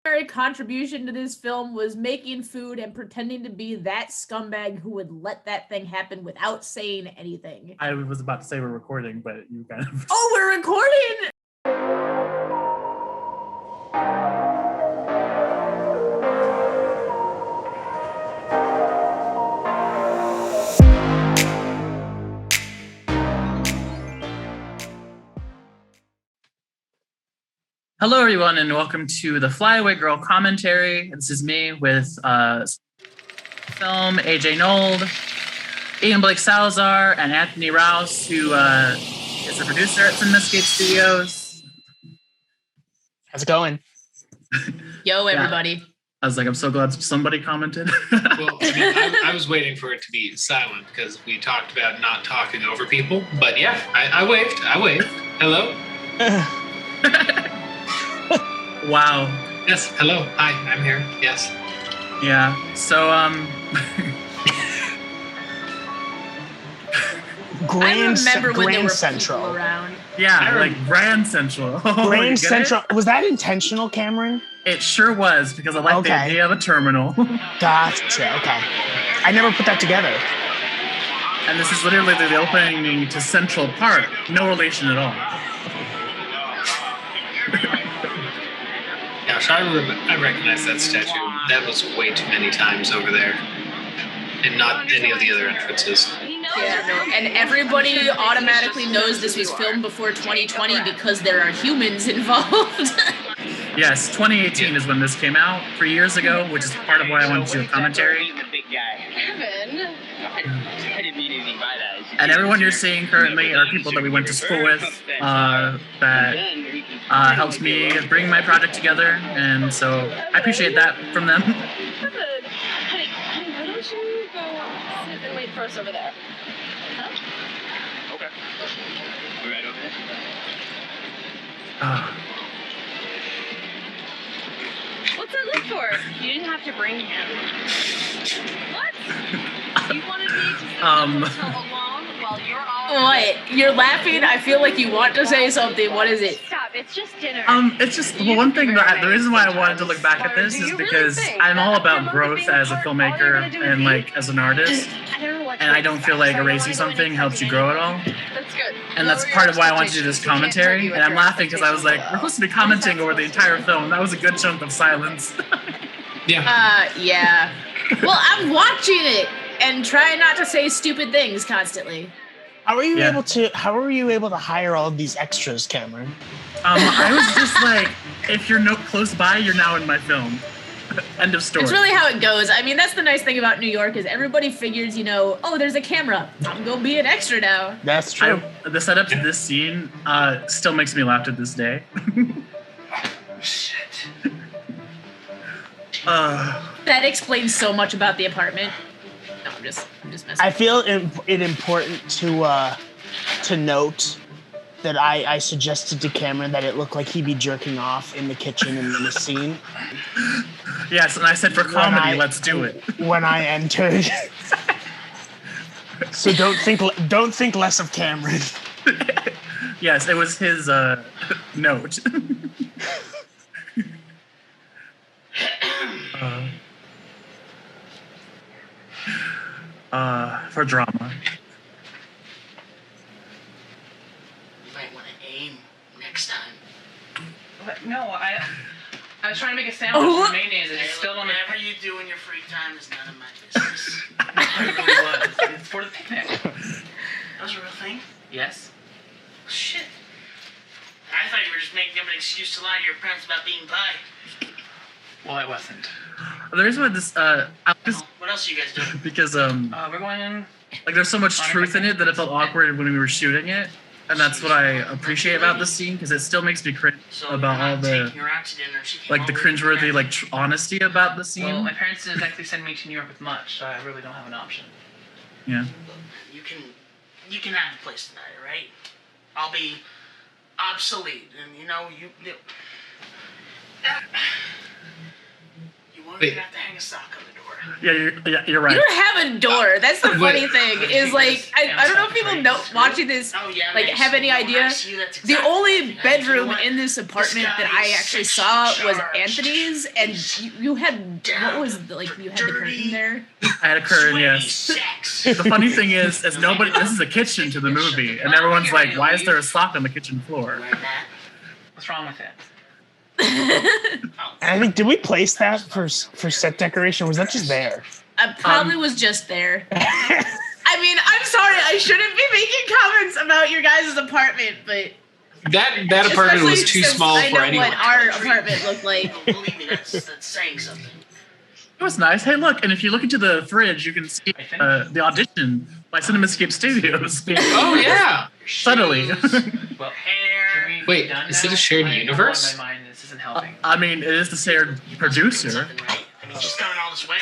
primary contribution to this film was making food and pretending to be that scumbag who would let that thing happen without saying anything. I was about to say we're recording, but you kind of... Oh, we're recording! Hello, everyone, and welcome to the Flyaway Girl commentary. This is me with film, AJ Nold, Ian Blake Salazar, and Anthony Raus, who is the producer at Scape Studios. How's it going? Yo, everybody. I was like, I'm so glad somebody commented. Well, I was waiting for it to be silent because we talked about not talking over people. But yeah, I waved. Hello? Wow. Yes, hello. Hi, I'm here. Yes. Yeah, so, Grand Grand Central. Around. Yeah, like Grand Central. Grand Central. Was that intentional, Camron? It sure was, because I like the idea of a terminal. Gotcha, okay. I never put that together. And this is literally the opening to Central Park. No relation at all. Yeah, so I recognize that statue. That was way too many times over there. And not any of the other entrances. Yeah, no, and everybody automatically knows this was filmed before 2020 because there are humans involved. Yes, 2018 is when this came out, 3 years ago, which is part of why I wanted to do a commentary. And everyone you're seeing currently are people that we went to school with that helped me bring my project together, and so I appreciate that from them. Honey, why don't you go sit and wait for us over there? Huh? Okay. We're right over there. What's that look for? You didn't have to bring him. What? You wanted me to sit along while you're all... What? You're laughing? I feel like you want to say something. What is it? Stop, it's just dinner. It's just one thing that the reason why I wanted to look back at this is because I'm all about growth as a filmmaker and like as an artist, and I don't feel like erasing something helps you grow at all. That's good. And that's part of why I wanted to do this commentary. And I'm laughing because I was like, we're supposed to be commenting over the entire film. That was a good chunk of silence. Yeah. Yeah. Well, I'm watching it and trying not to say stupid things constantly. How were you able to hire all of these extras, Cameron? I was just like, if you're close by, you're now in my film. End of story. It's really how it goes. I mean, that's the nice thing about New York is everybody figures, oh, there's a camera. I'm gonna be an extra now. That's true. The setup to this scene still makes me laugh to this day. Shit. That explains so much about the apartment. No, I'm just messing. I feel it important to note that I suggested to Cameron that it looked like he'd be jerking off in the kitchen in the scene. Yes, and I said for comedy, let's do it. When I entered. So don't think less of Cameron. Yes, it was his note. For drama. You might want to aim next time. What? No, I was trying to make a sandwich with mayonnaise and you still don't... Whatever you do in your free time is none of my business. It really was. It's for the picnic. That was a real thing? Yes. Shit. I thought you were just making up an excuse to lie to your parents about being bi. Well, I wasn't. The reason why this, What else are you guys doing? because We're going in. like there's so much truth in it that it felt awkward when we were shooting it, and that's what I appreciate about this scene because it still makes me cringe about all the taking her out to dinner. She came like the over cringeworthy with like honesty about the scene. Well, my parents didn't exactly send me to New York with much, so I really don't have an option. Yeah. You can have the place tonight, all right? I'll be obsolete, and you won't even have to hang a sock on the door. Yeah, you're right. You don't have a door. That's the funny thing. Is like I don't know if people know watching this like have any idea. The only bedroom in this apartment that I actually saw was Anthony's, and you had what was you had the curtain there. I had a curtain, yes. The funny thing is nobody. This is a kitchen to the movie, and everyone's like, "Why is there a sock on the kitchen floor?" What's wrong with it? And I think, did we place that for set decoration? Or was that just there? I probably was just there. I mean, I'm sorry, I shouldn't be making comments about your guys' apartment, but that apartment was too small for anyone. I know what our apartment looked like. Believe me, that's saying something. It was nice. Hey, look, and if you look into the fridge, you can see the audition by CinemaScape Studios. Oh yeah, Subtly. Well, hair. Wait, is it a shared universe? My mind, this isn't helping. I mean, it is the shared producer. I mean, she's coming all this way.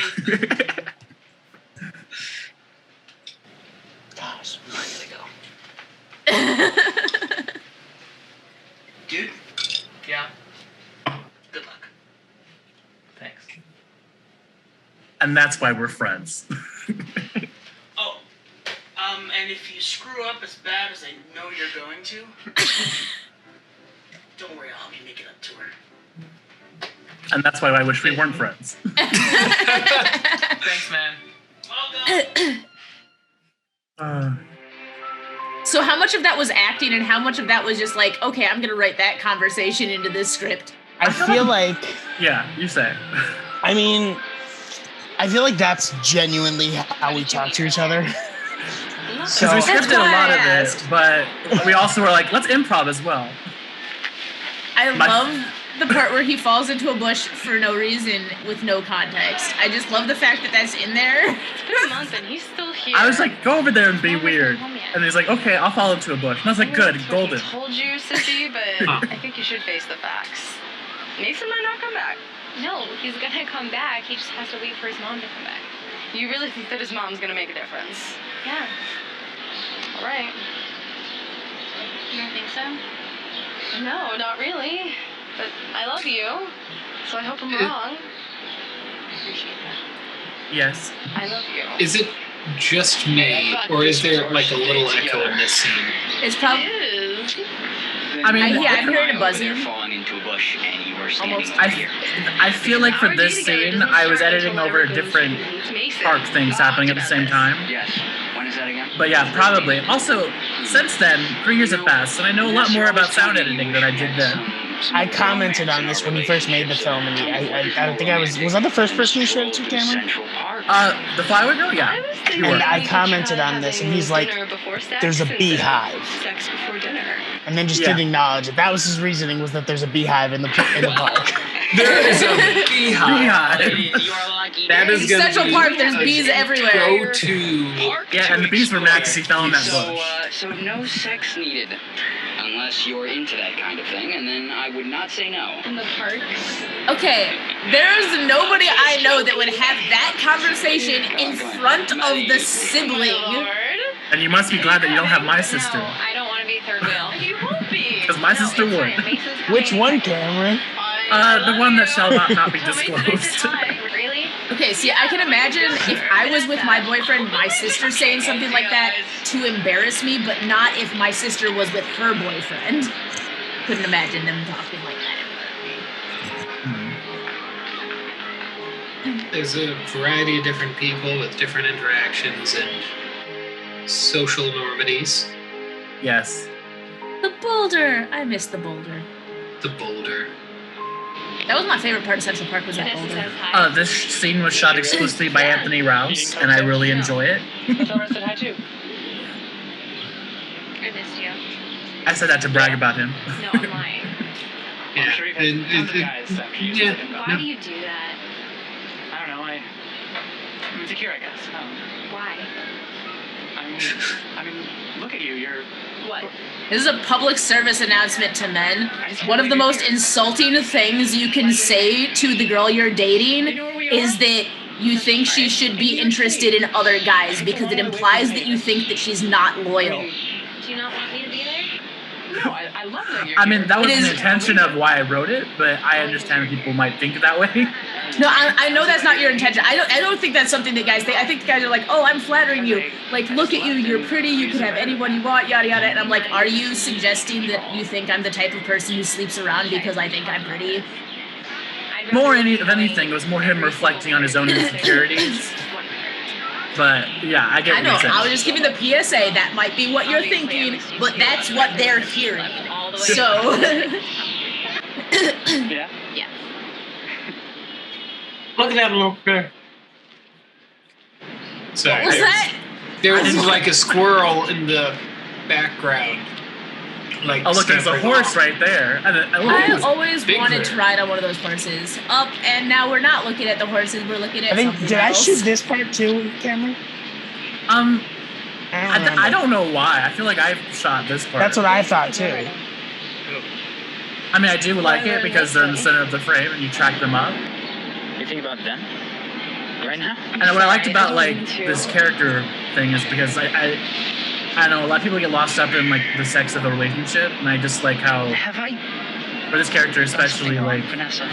Gosh, where am I gonna go? Dude, Yeah. good luck. Thanks. And that's why we're friends. Oh, and if you screw up as bad as I know you're going to, don't worry, I'll help you make it up to her. And that's why I wish we weren't friends. Thanks, man. Welcome. So how much of that was acting and how much of that was just like, okay, I'm gonna write that conversation into this script? I feel like, Yeah, you say. I mean, I feel like that's genuinely how we talk to each other. Because we That's scripted a why lot I of asked. it, but we also were like, let's improv as well. I love the part where he falls into a bush for no reason with no context. I just love the fact that that's in there. It's been a month and he's still here. I was like, go over there and be Why hasn't he weird. come home yet? And he's like, okay, I'll follow to a bush. And I was like, good, golden. I told you, sissy, but I think you should face the facts. Mason might not come back. No, he's gonna come back. He just has to wait for his mom to come back. You really think that his mom's gonna make a difference? Yeah. All right. You don't think so? No, not really. But I love you, so I hope I'm wrong. I appreciate that. Yes. I love you. Is it just me, or is there like a little echo in this scene? It's It probably. is. I mean, I'm hearing a buzzing. Falling into a bush and you were standing Almost. over here. I feel like for this scene, I was editing over different park things happening at the same time. Yes. When is that again? But yeah, probably. Also, since then, 3 years have passed, and I know a lot more about sound editing than I did then. I commented on this when he first made the film, and I don't think I was that the first person you showed it to, Cameron? Central Park. The Flyway Girl? Yeah. You were. And I commented on this, and he's like, there's a beehive. Sex before dinner. And then just Yeah. didn't acknowledge it. That was his reasoning, was that there's a beehive in the park. There is a beehive. You are lucky. That is gonna Central be Park, there's a bees everywhere. Go-to. Yeah, and the bees were mad because he fell in that So, bush. so no sex needed. Unless you're into that kind of thing, and then I would not say no. In the park. Okay, there's nobody I know that would have that conversation in front of the sibling. Lord. And you must be glad that you don't have my sister. No, I don't want to be third wheel. You won't be. Because my sister it's would. fine. Mason's Which coming. one, Cameron? The one that shall not be Mason's disclosed. time. Really? Okay, see, I can imagine if I was with my boyfriend, my sister saying something like that to embarrass me, but not if my sister was with her boyfriend. Couldn't imagine them talking like that. There's a variety of different people with different interactions and social normities. Yes. The boulder! I miss the boulder. The boulder. That was my favorite part of Central Park, was that Vanessa boulder. says hi. This scene was shot exclusively by Anthony Raus, and I really enjoy it. Tell her I said hi too. I missed you. I said that to brag about him. No, I'm lying. Yeah. I'm sure you've had tons of guys after you Yeah. said it. Why do you do that? I don't know. I'm insecure, I guess. Why? I mean, look at you. You're. What? This is a public service announcement to men. One of the most insulting things you can say to the girl you're dating is that you think she should be interested in other guys because it implies that you think that she's not loyal. Do you not want me to be there? I love that you're I mean, that was It the is- intention of why I wrote it, but I understand people might think that way. No, I know that's not your intention. I don't think that's something that guys think. I think the guys are like, oh, I'm flattering you. Like, look at you, you're pretty, you can have anyone you want, yada yada. And I'm like, are you suggesting that you think I'm the type of person who sleeps around because I think I'm pretty? More of anything, it was more him reflecting on his own insecurities. But yeah, I get I what know, you're saying. I was just giving the PSA. That might be what you're thinking, but that's what they're hearing. So. Yeah. Yeah. Look at that little bear. Sorry. What was that? There was like a squirrel in the background. Like, Oh, look, there's a horse right there. I always Big wanted bird. to ride on one of those horses. And now we're not looking at the horses, we're looking at I think, something did I else. shoot this part too, Cameron? I don't know why. I feel like I shot this part. That's what I thought too. I mean, I do like it because they're in the center of the frame and you track them up. You think about them right now? And what I liked about like this character thing is because I know a lot of people get lost up in like the sex of the relationship, and I just like how Have I? for this character especially, like Vanessa.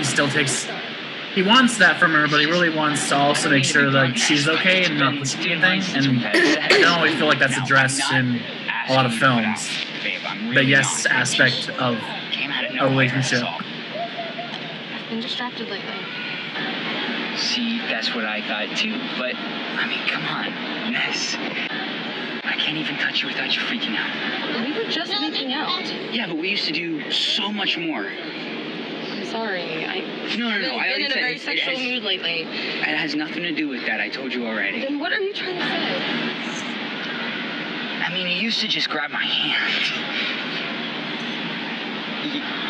he wants that from her, but he really wants to also make sure like she's okay and not pushing anything. And I don't always feel like that's addressed in a lot of films. The yes aspect of a relationship. I've been distracted lately. See, that's what I thought too. But I mean, come on, Ness. I can't even touch you without you freaking out. We were just making out. Yeah, but we used to do so much more. I'm sorry. No, I've I been already in a said very it sexual mood lately. has nothing to do with that. I told you already. Then what are you trying to say? I mean, you used to just grab my hand.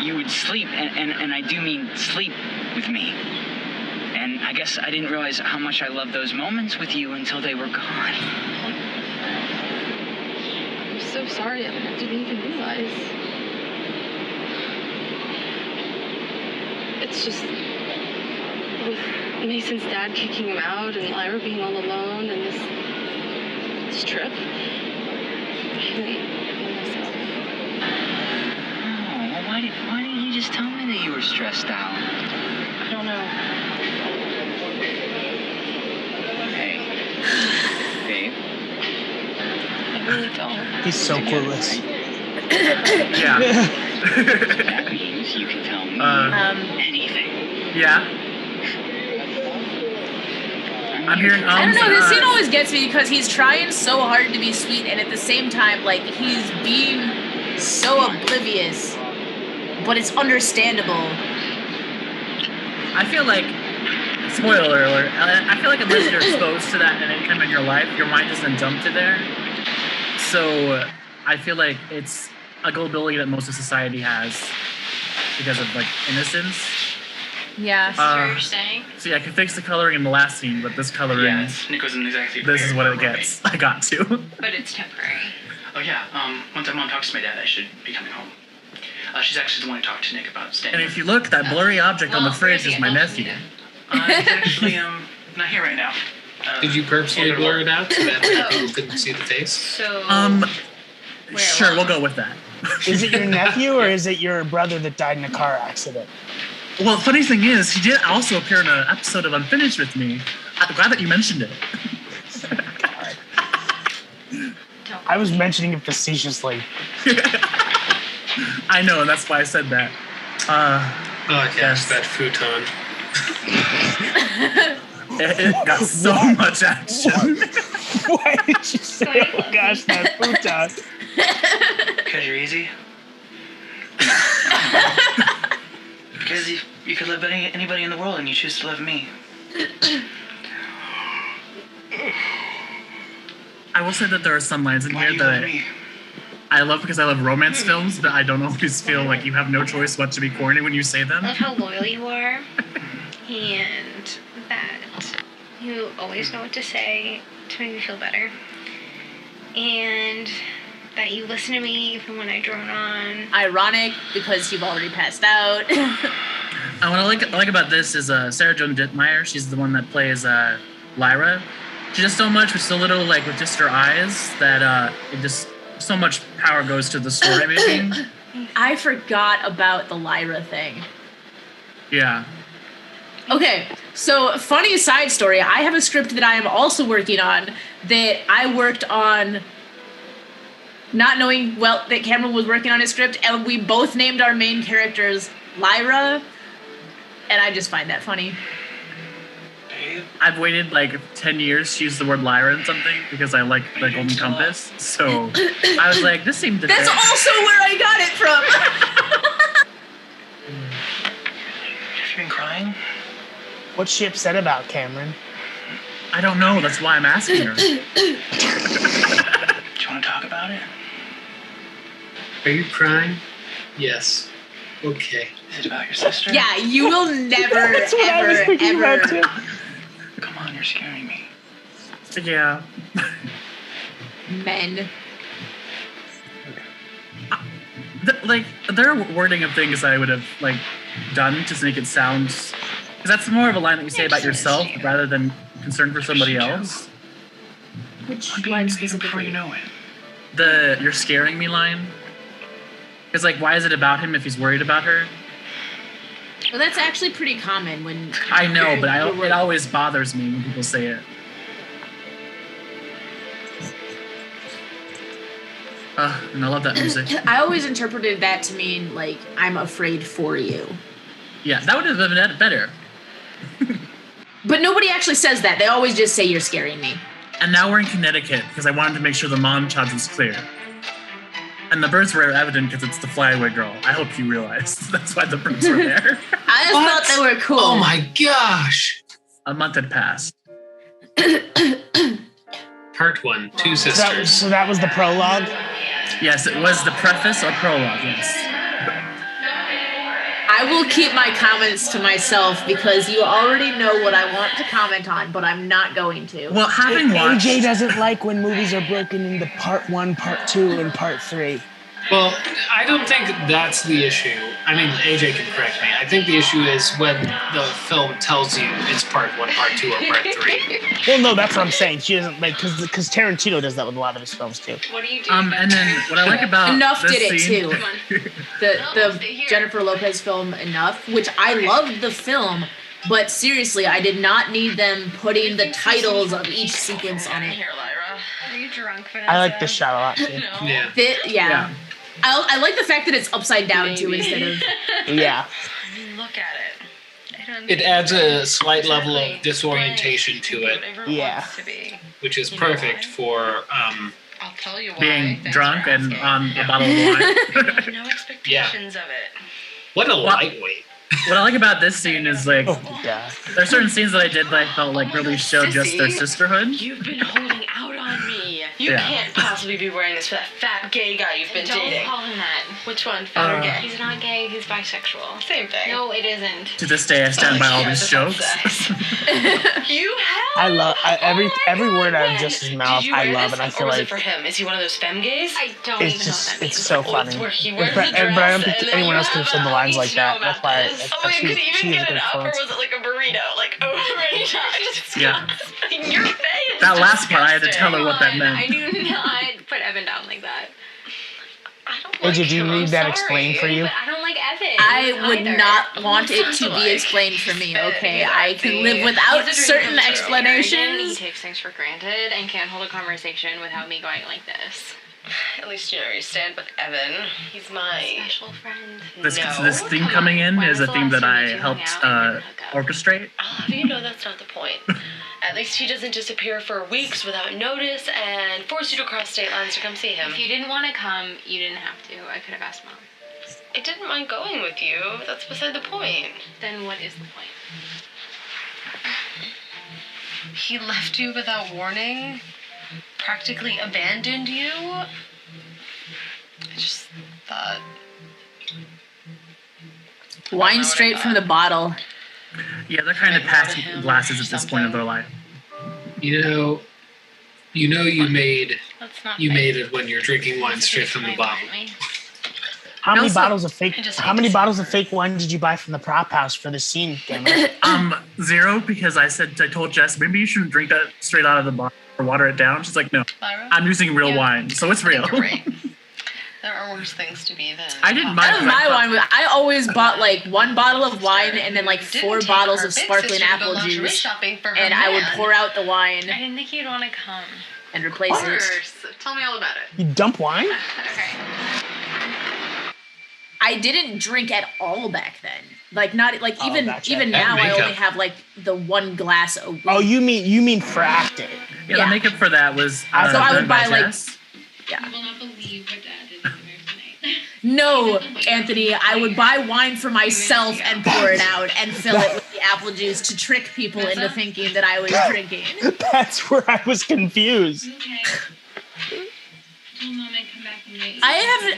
You would sleep, and I do mean sleep with me. And I guess I didn't realize how much I loved those moments with you until they were gone. I'm so sorry. I didn't even realize. It's just with Mason's dad kicking him out and Lyra being all alone and this trip. I haven't been myself. Oh, well, why didn't you just tell me that you were stressed out? I don't know. Hey, babe. I really don't. He's so clueless. Yeah. That means you can tell me anything. Yeah. I'm hearing I don't know, this scene always gets me because he's trying so hard to be sweet, and at the same time, like, he's being so oblivious, but it's understandable. I feel like, spoiler alert, I feel like unless you're exposed to that at any time in your life, your mind doesn't jump to there. So I feel like it's a gullibility that most of society has because of like innocence. Yeah. what you're saying? So yeah, I can fix the coloring in the last scene, but this coloring, Nick wasn't exactly. this is what it prepared for gets. I got to. But it's temporary. Oh yeah. Once my mom talks to my dad, I should be coming home. She's actually the one who talked to Nick about staying. And if you look, that blurry object on the fridge is my nephew. He's actually not here right now. Did you purposely blur it out so that people couldn't see the face? So. Sure, we'll go with that. Is it your nephew or is it your brother that died in a car accident? Well, the funny thing is, he did also appear in an episode of Unfinished with me. I'm glad that you mentioned it. I was mentioning it facetiously. I know, and that's why I said that. Yes, that futon. It got so much action. Why did you say, oh gosh, that futon? Because you're easy. Because you could love anybody in the world and you choose to love me. I will say that there are some lines in Why here do you love that me? I love because I love romance films, but I don't always feel like you have no choice but to be corny when you say them. I love how loyal you are, and that you always know what to say to make me feel better, and that you listen to me even when I drone on. Ironic, because you've already passed out. And what I like about this is Sarah Joan Dittmeier. She's the one that plays Lyra. She does so much with so little, like with just her eyes, that it just so much power goes to the story making. I forgot about the Lyra thing. Yeah. Okay, so funny side story. I have a script that I am also working on that I worked on not knowing, well, that Camron was working on his script, and we both named our main characters Lyra, and I just find that funny. I've waited like 10 years to use the word Lyra in something because I like the Golden Compass. So I was like, this seemed to That's fit. also where I got it from. Have you been crying? What's she upset about, Camron? I don't know. That's why I'm asking her. Do you want to talk about it? Are you crying? Yes. Okay. Is it about your sister? Yeah, you will never, That's what I was thinking about too. Come on, you're scaring me. Yeah. Men. Like, there are wording of things I would have, like, done to make it sound... Because that's more of a line that you say about yourself rather than concern for somebody else. Which line specifically? Before you know it. The "you're scaring me" line. Because, like, why is it about him if he's worried about her? Well, that's actually pretty common when... I know, but it always bothers me when people say it. And I love that music. I always interpreted that to mean, like, I'm afraid for you. Yeah, that would have been better. But nobody actually says that. They always just say, you're scaring me. And now we're in Connecticut because I wanted to make sure the montage was clear. And the birds were evident because it's the flyaway girl. I hope you realized. That's why the birds were there. I just thought they were cool. Oh my gosh! A month had passed. Part 1, Two Sisters. So that was the prologue? Yes, it was the preface or prologue, yes. I will keep my comments to myself because you already know what I want to comment on, but I'm not going to. Well, having watched... AJ doesn't like when movies are broken into part 1, part 2, and part 3. Well, I don't think that's the issue. I mean, AJ can correct me. I think the issue is when the film tells you it's part 1, part 2, or part 3. Well, no, that's what I'm saying. She doesn't like because Tarantino does that with a lot of his films too. What do you do? And then what I like about Enough this did it scene, too. The Jennifer Lopez film Enough, which I loved the film, but seriously, I did not need them putting the titles of each sequence on it. Here, Lyra. Are you drunk, Vanessa? I like this shot a lot too. Yeah. Yeah. I like the fact that it's upside down too instead of. Yeah. I mean, look at it. It adds a slight level of disorientation to it, Yeah. which is perfect for I'll tell you why. being Thanks drunk for and asking. on a bottle of wine. I have no expectations of it. what a lightweight. What I like about this scene is, like, Oh god. there are certain scenes that I did that I felt like really showed just their sisterhood. You've been holding out on me. You Yeah. can't possibly be wearing this for that fat gay guy you've been dating. Don't call him that. Which one, fat or gay? He's not gay, he's bisexual. Same thing. No, it isn't. To this day, I stand by all these jokes. You have. I love every word out of When? Justin's Did mouth. you I wear love, this, and I feel or was like it for him? Is he one of those femme gays? I don't it's even just know what that means. it's so funny. It's where he But, wears the but I don't dress think and then anyone you else could have said the have lines a- like you know that. about That's why this. I, Oh, you she, could she even was a get good it up, or influence. was it like a burrito? Like over and just Yeah. in your face. That last part, I had to tell her what that Come on, meant. I do not put Evan down like that. I don't like AJ, do you him, need I'm that sorry. explained for you? But I don't like Evan. I would either. not want it to be Like, explained for me, okay? yeah, I can live without he's a certain dream come true. He explanations. takes things for granted and can't hold a conversation without me going like this. At least you know where you stand with Evan. He's my Special friend. This No. this theme Come coming on. in When is was a the theme last that time I that you hung helped out and didn't hook up? orchestrate. How do you know that's not the point? At least he doesn't disappear for weeks without notice and force you to cross state lines to come see him. If you didn't want to come, you didn't have to. I could have asked Mom. I didn't mind going with you. That's beside the point. Then what is the point? He left you without warning, practically abandoned you. I just thought. Wine straight from the bottle. Yeah, they're kind of past glasses at this point of their life. You know you made Let's not you fight. made it when you're drinking wine straight from the bottle. How many Also- bottles of fake? I just How hate many to bottles of fake wine did you buy from the prop house for the scene, Cameron? 0, because I told Jess, maybe you shouldn't drink that straight out of the bottle or water it down. She's like, no, Lyra? I'm using real Yeah. wine, so it's real. You're right. There are worse things to be than. I didn't That was mind my wine. I always bought like 1 bottle of wine and then like 4 bottles of sparkling apple juice, and I would pour out the wine I didn't think you'd want to come. and replace it. Tell me all about it. You dump wine? Okay. I didn't drink at all back then. Like not like even gotcha. even And now I makeup. only have like the 1 glass a week. Oh, you mean for acting? Yeah, Yeah. the makeup for that was. So I done would by buy like Jess. You will not believe what Dad did over tonight. no, Anthony. I would buy wine for myself and pour it out and fill it with the apple juice to trick people into thinking that I was drinking. That's where I was confused. Okay. Tell Mom I'd come back and wait.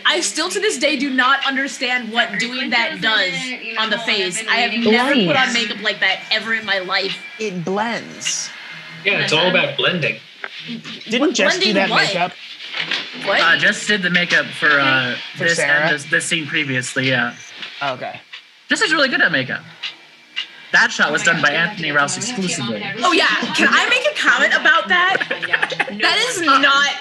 I still to this day do not understand what doing that does on the face. I have never put on makeup like that ever in my life. It blends. Yeah, it's all about blending. Didn't Jess do blending that what? makeup? What? Jess did the makeup for this Sarah? and this scene previously. Yeah, Okay. Jess is really good at makeup. That shot was done by Anthony Rouse exclusively. Oh yeah, can I make a comment about that? That is not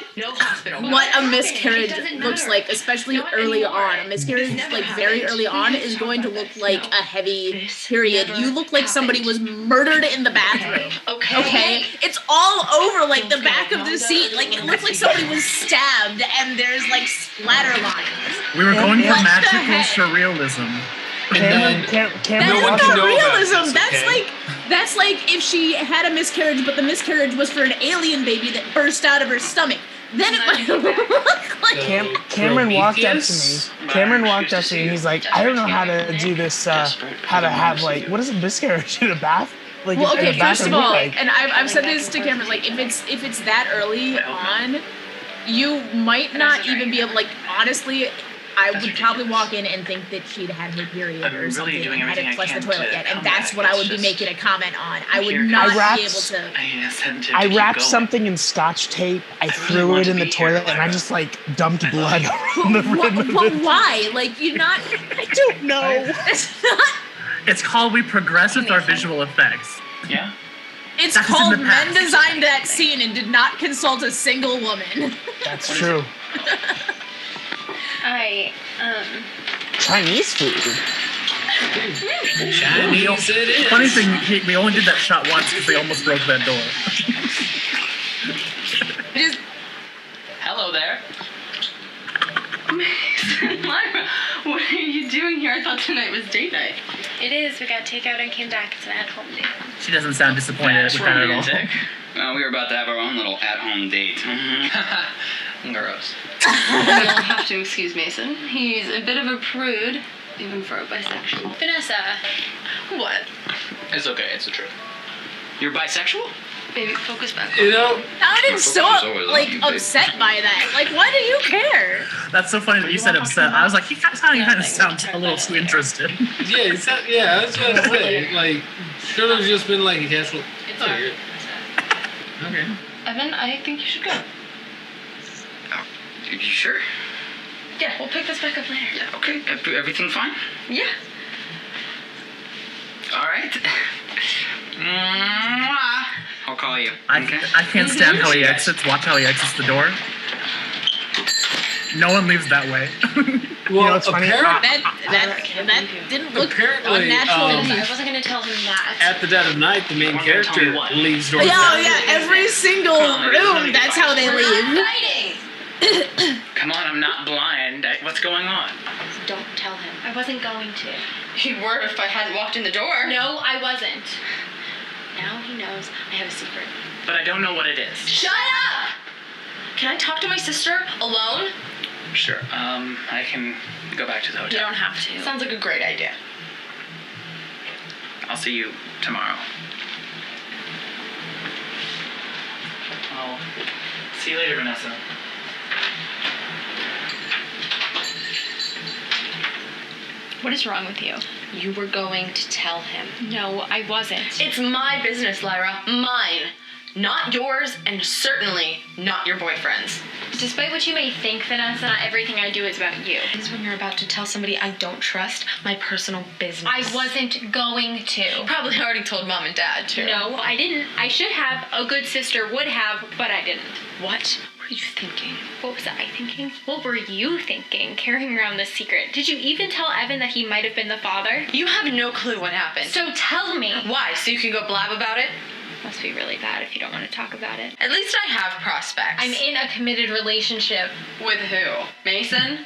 what a miscarriage looks like, especially early on. A miscarriage, like very early on, is going to look like a heavy period. You look like somebody was murdered in the bathroom. Okay? It's all over like the back of the seat. Like it looks like somebody was stabbed and there's like splatter lines. We were going for What the magical heck? surrealism. Cameron That's No one not can know about realism. this, That's okay? that's like if she had a miscarriage, but the miscarriage was for an alien baby that burst out of her stomach. Then it might look like. Cameron walked up to me. Prometheus? Cameron walked up to me and he's like, I don't know how to do this, how to have like, what is a miscarriage in a bath? Like, Well, in okay. a First bathroom of all, look like? and I've said this to Cameron, like if it's that early on, you might not even be able. Like honestly, I would probably walk in and think that she'd had her period I'm or really something doing and hadn't everything I flushed the can toilet to yet, and come that's back. what I It's would be just making a comment on. I would here. not I be able to. I wrapped something in Scotch tape. I threw it in the toilet and I just like dumped blood on the rim of But it. why? Like you're not. I don't know. It's not. It's called We Progress with Our Visual Effects. Yeah. It's That's in called the past. Men designed that scene and did not consult a single woman. That's true. Chinese food. Chinese it is. Funny thing, we only did that shot once because we almost broke that door. Just Hello there. Lyra, what are you doing here? I thought tonight was date night. It is. We got takeout and came back. It's an at-home date. She doesn't sound disappointed That's with that at all. romantic. We were about to have our own little at-home date. Gross. You'll have to excuse Mason. He's a bit of a prude, even for a bisexual. Vanessa. What? It's okay. It's the truth. You're bisexual? Baby, focus back. You know, sounded so always like on, upset by that. Like, why do you care? That's so funny that you said upset. I was like, he kind of sounds a little too interested. yeah, I was about to say, like, should have just been like a casual. It's alright. Okay. Evan, I think you should go. You sure? Yeah, we'll pick this back up later. Yeah. Okay. Everything fine? Yeah. All right. Mwah. I'll call you. I can't stand how he exits. Watch how he exits the door. No one leaves that way. Well, it's funny, apparently, That didn't look Apparently, unnatural to me. I wasn't gonna tell him that. at the dead of night, the main character leaves doors. Yeah, every single room, that's how they leave. Fighting! Come on, I'm not blind. What's going on? Don't tell him. I wasn't going to. You were if I hadn't walked in the door. No, I wasn't. Now he knows I have a secret. But I don't know what it is. Shut up! Can I talk to my sister alone? Sure. I can go back to the You hotel. don't have to. Sounds like a great idea. I'll see you tomorrow. I'll see you later, Vanessa. What is wrong with you? You were going to tell him. No, I wasn't. It's my business, Lyra. Mine. Not yours, and certainly not your boyfriend's. Despite what you may think, Vanessa, not everything I do is about you. It is when you're about to tell somebody I don't trust my personal business. I wasn't going to. Probably already told mom and dad, too. No, I didn't. I should have. A good sister would have, but I didn't. What were were you thinking? What was I thinking? What were you thinking, carrying around this secret? Did you even tell Evan that he might have been the father? You have no clue what happened. So tell me. Why? So you can go blab about it? Must be really bad if you don't want to talk about it. At least I have prospects. I'm in a committed relationship. With who? Mason?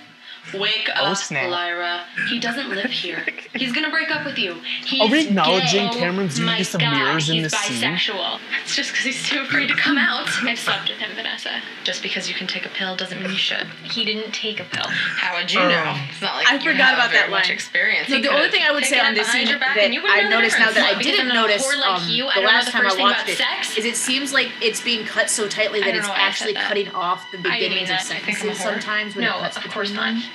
Wake up, snap. Lyra. He doesn't live here. He's gonna break up with you. He's Are we acknowledging gay. Cameron's My use of God, mirrors in he's this scene? bisexual. It's just because he's too afraid to come out. I've slept with him, Vanessa. Just because you can take a pill doesn't mean you should. He didn't take a pill. How would you know? It's not like I you forgot have about very that much line. experience. No, He the only could've thing I would say taken on it this behind scene your back that and you wouldn't I've know the noticed now difference. that I Because didn't I'm not a notice whore like you, I the don't know last the time I first thing watched about it sex. is it seems like it's being cut so tightly that I don't it's know why I actually said that. cutting off the I didn't beginnings mean of that. I think I'm a sentences whore. sometimes when No, it cuts of course between not. them.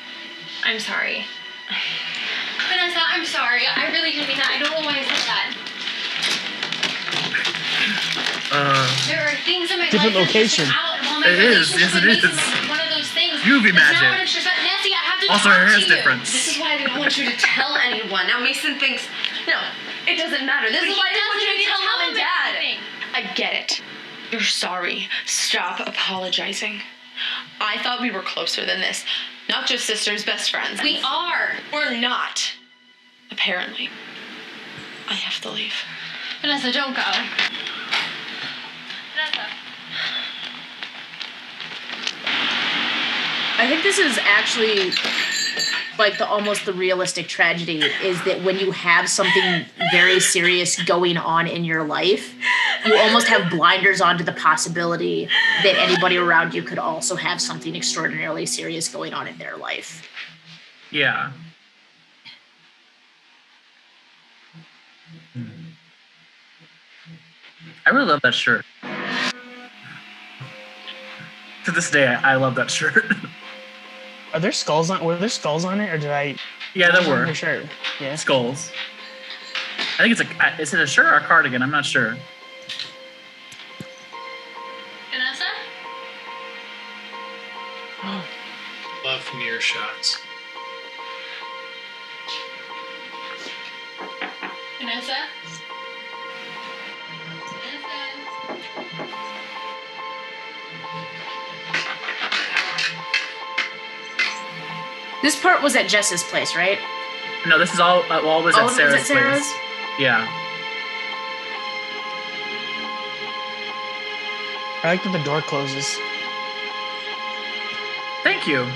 I'm sorry. Vanessa, I'm sorry. I really didn't mean that. I don't know why I said that. There are things in my Different life that location. just out, and while my It is, relationship yes, with it Mason is. was one of those things. UV That's not magic. what I'm sure about. Nessie, I have to Also, talk her hair's to you. different. This is why I didn't want you to tell anyone. Now Mason thinks, no, it doesn't matter. This is why I didn't want you to tell mom and dad. I get it. You're sorry. Stop apologizing. I thought we were closer than this. Not just sisters, best friends. We are. We're not. Apparently. I have to leave. Vanessa, don't go. Vanessa. I think this is actually like almost the realistic tragedy is that when you have something very serious going on in your life, you almost have blinders onto the possibility that anybody around you could also have something extraordinarily serious going on in their life. Yeah. I really love that shirt. To this day, I love that shirt. Are there skulls on? Were there skulls on it, or did I? Yeah, there were. For sure. Yeah. Skulls. I think is it a shirt or a cardigan? I'm not sure. Vanessa? Love mirror shots. Vanessa? This part was at Jess's place, right? No, this is all was All at of it was Sarah's at Sarah's? place. Yeah. I like that the door closes. Thank you.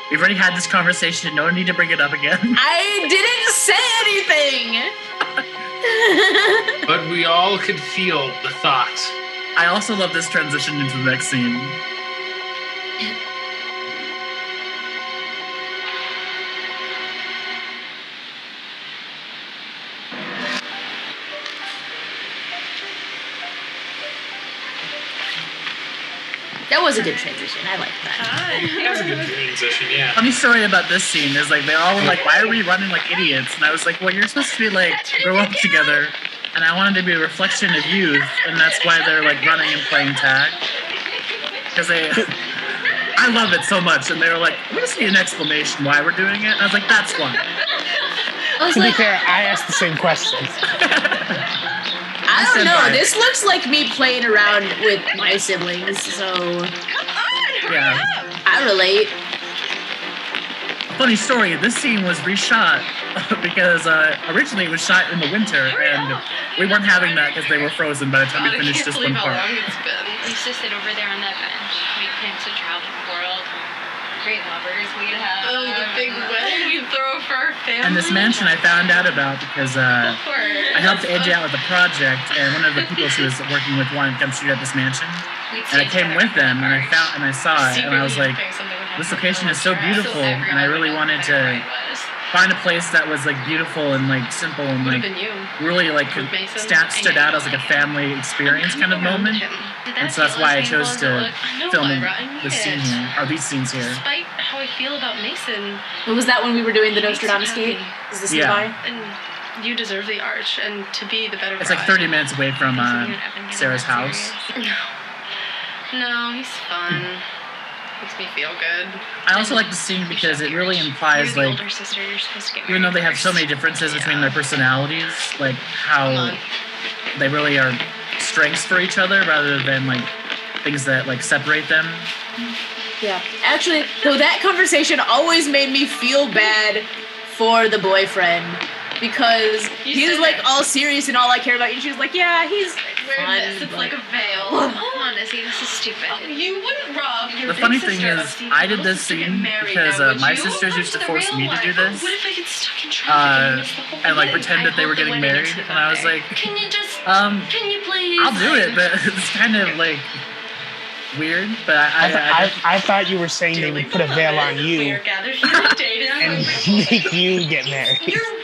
We've already had this conversation. No need to bring it up again. I didn't say anything! But we all could feel the thought. I also love this transition into the next scene. That was a good transition. I like that. That was a good transition, yeah. Funny story about this scene is like they all were like, "Why are we running like idiots?" And I was like, "Well, you're supposed to be like grow up together." And I wanted to be a reflection of youth, and that's why they're like running and playing tag. Because I love it so much, and they were like, "We just need an explanation why we're doing it." And I was like, "That's why." To be fair, I asked the same question. I don't said know. bye. This looks like me playing around with my siblings, so Yeah. I relate. Funny story. This scene was reshot because originally it was shot in the winter, and we weren't having that because they were frozen by the time we finished this one part. We used to sit over there on that bench, make plans to travel the world. Great lovers we'd have. Oh, the big wedding you throw for our family. And this mansion I found out about because I helped AJ out with a project, and one of the people she was working with wanted to come shoot at this mansion. And I came with them, and I saw it, and I was like, this location is so beautiful, and I really wanted to find a place that was like beautiful and like simple and like really like stood out as like a family experience kind of moment. And so that's why I chose to film this scene here, or these scenes here. Despite how I feel about Mason, What was that when we were doing the Nostradamus Gate? Is this nearby? and you deserve the arch and to be the better It's like 30 minutes away from Sarah's house. No, he's fun. Makes me feel good. I also like the scene because it really implies You're the like, older sister, you're supposed to get even though married they have so first. many differences between their personalities, like how they really are strengths for each other rather than like things that like separate them. Yeah. Actually, so that conversation always made me feel bad for the boyfriend because he's like all serious and all I care about. And she's like, yeah, he's fun. It's like a veil. Honestly, this is stupid. You wouldn't rob your The funny thing is, I did this scene because my sisters used to force me to do this. What if I get stuck in traffic And like pretend that they were getting married, and I was like, Can you please? I'll do it, but it's kind of like weird. But I thought you were saying they would put a veil on you and make you get married.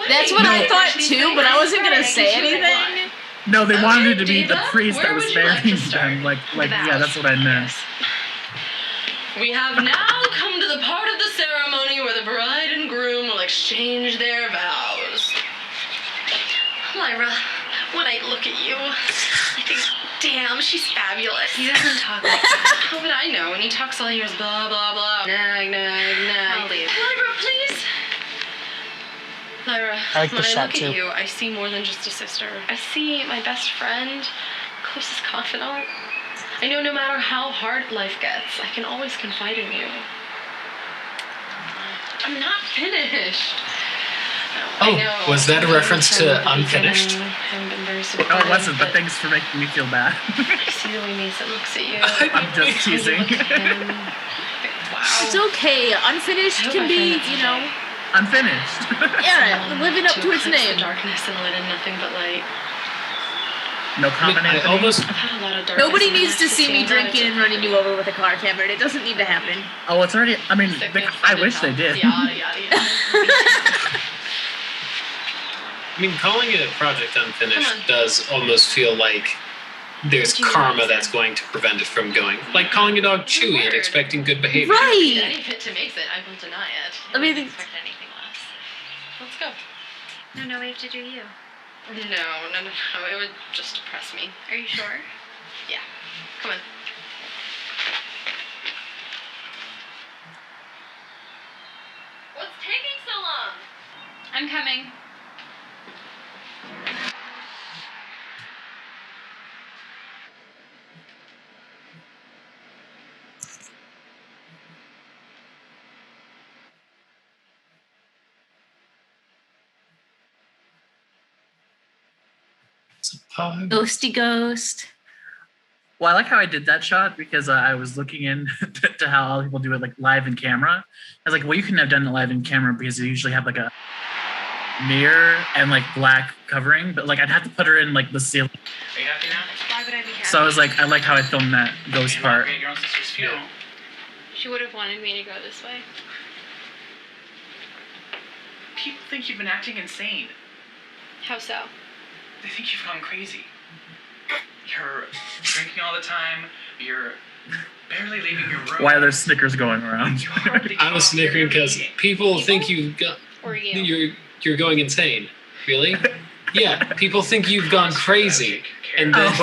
That's what I thought too, but I wasn't gonna say anything. No, they wanted it to be the priest that was marrying them. Like yeah, that's what I meant. We have now come to the part of the ceremony where the bride and groom will exchange their vows. Lyra, when I look at you, I think, damn, she's fabulous. He doesn't talk like that. How would I know? When he talks all he hears blah, blah, blah. Nag, nag, nag. I'll leave. Lyra, please. Lyra, I like the when I shot look too. at you, I see more than just a sister. I see my best friend, closest confidant. I know no matter how hard life gets, I can always confide in you. I'm not finished. Oh, was that a reference to Unfinished? No, it wasn't, but thanks for making me feel bad. I see the way Mason looks at you. I'm just teasing. Wow. It's okay. Unfinished can be, you know, Unfinished. yeah, living up to its name. Darkness and lit in nothing but light. No comment. I almost. I've had a lot of darkness. Nobody in my needs life to see me stand out. drinking and running you over with a car, Cameron. It doesn't need to happen. Oh, it's already. I mean, I wish they did. Yada, yada, yada. I mean, calling it a project Come on. unfinished does almost feel like there's karma that's going to prevent it from going. Like calling a dog Chewy and expecting good behavior. Right. Any fit to makes it, I won't deny it. I mean, Expect anything less. Let's go. No, we have to do you. No, it would just depress me. Are you sure? Yeah. Come on. What's taking so long? I'm coming. It's a pug. Ghosty ghost. Well, I like how I did that shot because I was looking in to how other people do it like live in camera. I was like, well, you couldn't have done it live in camera because you usually have like a mirror and like black covering, but like I'd have to put her in like the ceiling. Are you happy now? Why would I be happy? So I was like, I like how I filmed that ghost part. At your own sister's funeral. She would have wanted me to go this way. People think you've been acting insane. How so? They think you've gone crazy. You're drinking all the time. You're barely leaving your room. Why are there Snickers going around? You hardly I was talk. You're snickering because eating. people think you've got. Or you. You're going insane. Really? Yeah, people think you've gone crazy. And then.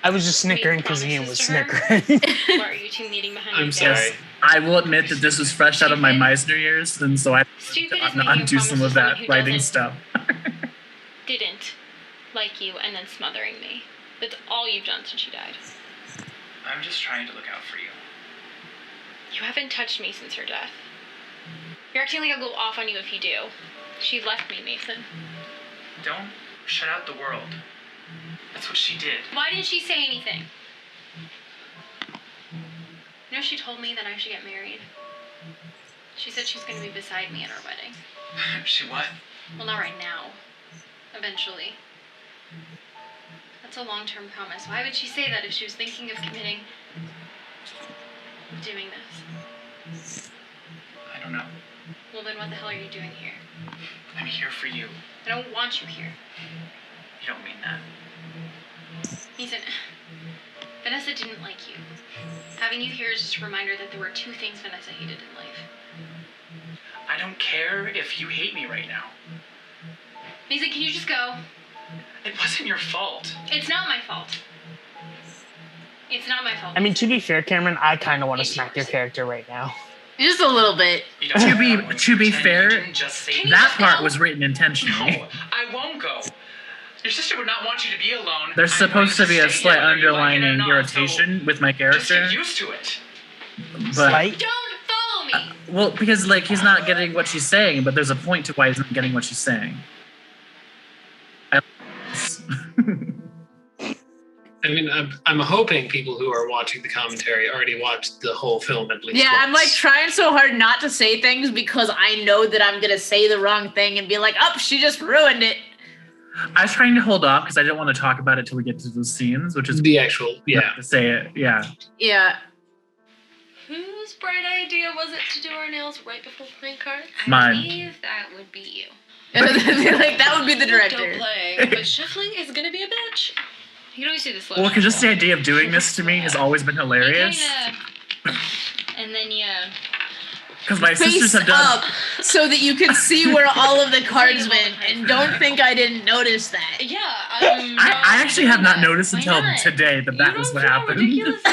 I was just snickering because Ian was Promises to her? snickering. Or are you two meeting behind I'm me? sorry. I will admit that this was fresh out of my Meisner years, and so I Stupid had is to making undo some of promises to someone that who writing doesn't. stuff. Didn't like you and then smothering me. That's all you've done since she died. I'm just trying to look out for you. You haven't touched me since her death. You're acting like I'll go off on you if you do. She left me, Mason. Don't shut out the world. That's what she did. Why didn't she say anything? You know, she told me that I should get married. She said she's going to be beside me at our wedding. She what? Well, not right now. Eventually. That's a long-term promise. Why would she say that if she was thinking of committing... doing this? I don't know. Well, then what the hell are you doing here? I'm here for you. I don't want you here. You don't mean that. Ethan, Vanessa didn't like you. Having you here is just a reminder that there were two things Vanessa hated in life. I don't care if you hate me right now. Mason, can you just go? It wasn't your fault. It's not my fault. It's not my fault. I mean, to be fair, Cameron, I kind of want to smack your character right now. Just a little bit. You don't have To be pretend fair, you didn't just say that part was written intentionally. No, I won't go. Your sister would not want you to be alone. There's supposed to be a slight underlying irritation with my Just character. get used to it. But Right? Don't follow me. well, because like he's not getting what she's saying, but there's a point to why he's not getting what she's saying. I mean, I'm hoping people who are watching the commentary already watched the whole film at least Yeah, once. I'm like trying so hard not to say things because I know that I'm gonna say the wrong thing and be like, "Oh, she just ruined it." I was trying to hold off because I didn't want to talk about it till we get to those scenes, which is the actual, to say it. Yeah. Yeah. Whose bright idea was it to do our nails right before playing cards? Mine. I believe that would be you. Like that would be the director. Don't play, but shuffling is gonna be a bitch. You can always do this. Well, because just the idea of doing this to me has always been hilarious. And then you. Because my sisters Face have done. up so that you can see where all of the cards went, and don't think I didn't notice that. Yeah, I actually have not noticed Why until not? today that was what happened. Ridiculous. I